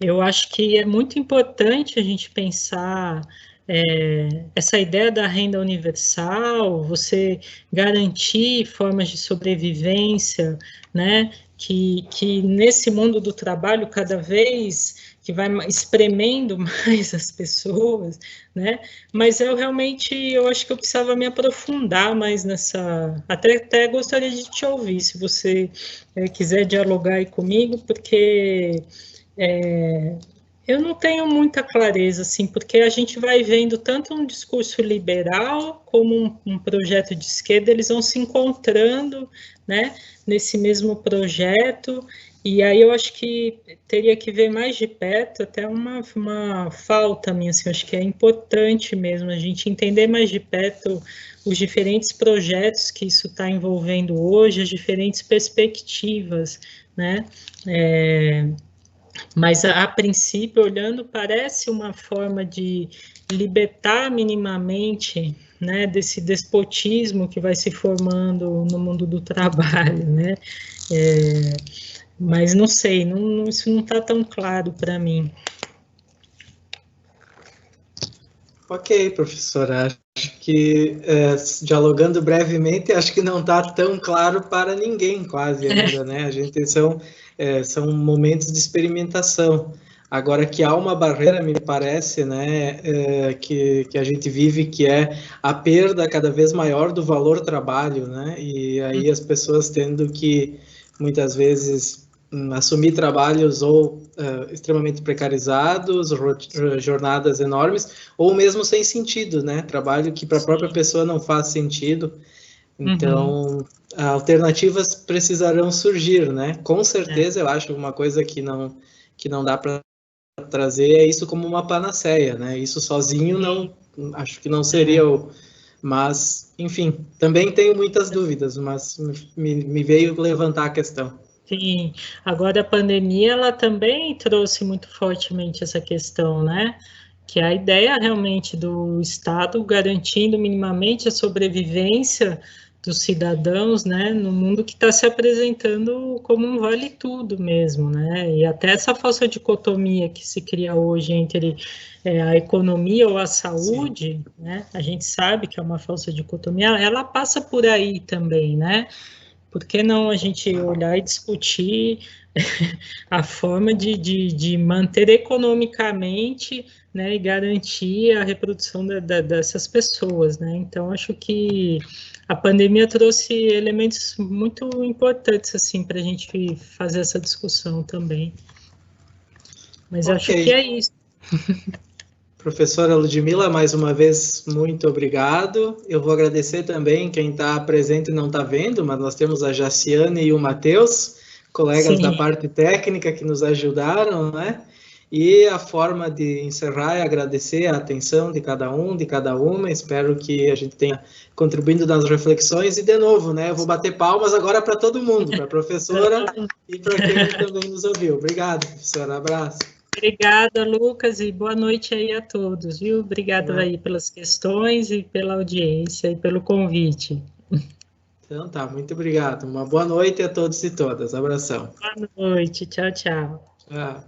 Eu acho que é muito importante a gente pensar essa ideia da renda universal, você garantir formas de sobrevivência, né, que nesse mundo do trabalho, cada vez que vai espremendo mais as pessoas, né, mas eu acho que eu precisava me aprofundar mais nessa, até gostaria de te ouvir, se você quiser dialogar aí comigo, porque eu não tenho muita clareza, assim, porque a gente vai vendo tanto um discurso liberal como um projeto de esquerda, eles vão se encontrando, né, nesse mesmo projeto, e aí eu acho que teria que ver mais de perto, até uma falta minha, assim, eu acho que é importante mesmo a gente entender mais de perto os diferentes projetos que isso está envolvendo hoje, as diferentes perspectivas, né, mas, a princípio, olhando, parece uma forma de libertar minimamente, né, desse despotismo que vai se formando no mundo do trabalho, né? Mas não sei, isso não está tão claro para mim. Ok, professora, acho que dialogando brevemente, acho que não está tão claro para ninguém quase ainda, né? A gente são momentos de experimentação. Agora que há uma barreira, me parece, né, que a gente vive, que é a perda cada vez maior do valor trabalho, né? E aí as pessoas tendo que, muitas vezes, assumir trabalhos ou extremamente precarizados, jornadas enormes, ou mesmo sem sentido, né? Trabalho que para a própria pessoa não faz sentido. Então, alternativas precisarão surgir, né? Com certeza, eu acho uma coisa que não dá para trazer é isso como uma panaceia, né? Isso sozinho não, acho que não seria o... Mas, enfim, também tenho muitas dúvidas, mas me veio levantar a questão. Sim, agora a pandemia, ela também trouxe muito fortemente essa questão, né? Que é a ideia realmente do Estado garantindo minimamente a sobrevivência dos cidadãos, né, no mundo que está se apresentando como um vale-tudo mesmo, né, e até essa falsa dicotomia que se cria hoje entre a economia ou a saúde, né, a gente sabe que é uma falsa dicotomia, ela passa por aí também, né, por que não a gente olhar e discutir a forma de manter economicamente, né, e garantir a reprodução dessas pessoas, né? Então, acho que a pandemia trouxe elementos muito importantes, assim, para a gente fazer essa discussão também. Mas acho que é isso. Professora Ludmila, mais uma vez, muito obrigado. Eu vou agradecer também quem está presente e não está vendo, mas nós temos a Jaciane e o Matheus, colegas Sim. da parte técnica que nos ajudaram, né? E a forma de encerrar é agradecer a atenção de cada um, de cada uma. Espero que a gente tenha contribuído nas reflexões. E, de novo, né? Eu vou bater palmas agora para todo mundo, para a professora e para quem também nos ouviu. Obrigado, professora. Abraço. Obrigada, Lucas, e boa noite aí a todos, viu? Obrigada aí pelas questões e pela audiência e pelo convite. Então tá, muito obrigado. Uma boa noite a todos e todas. Abração. Boa noite, tchau, tchau. Tchau.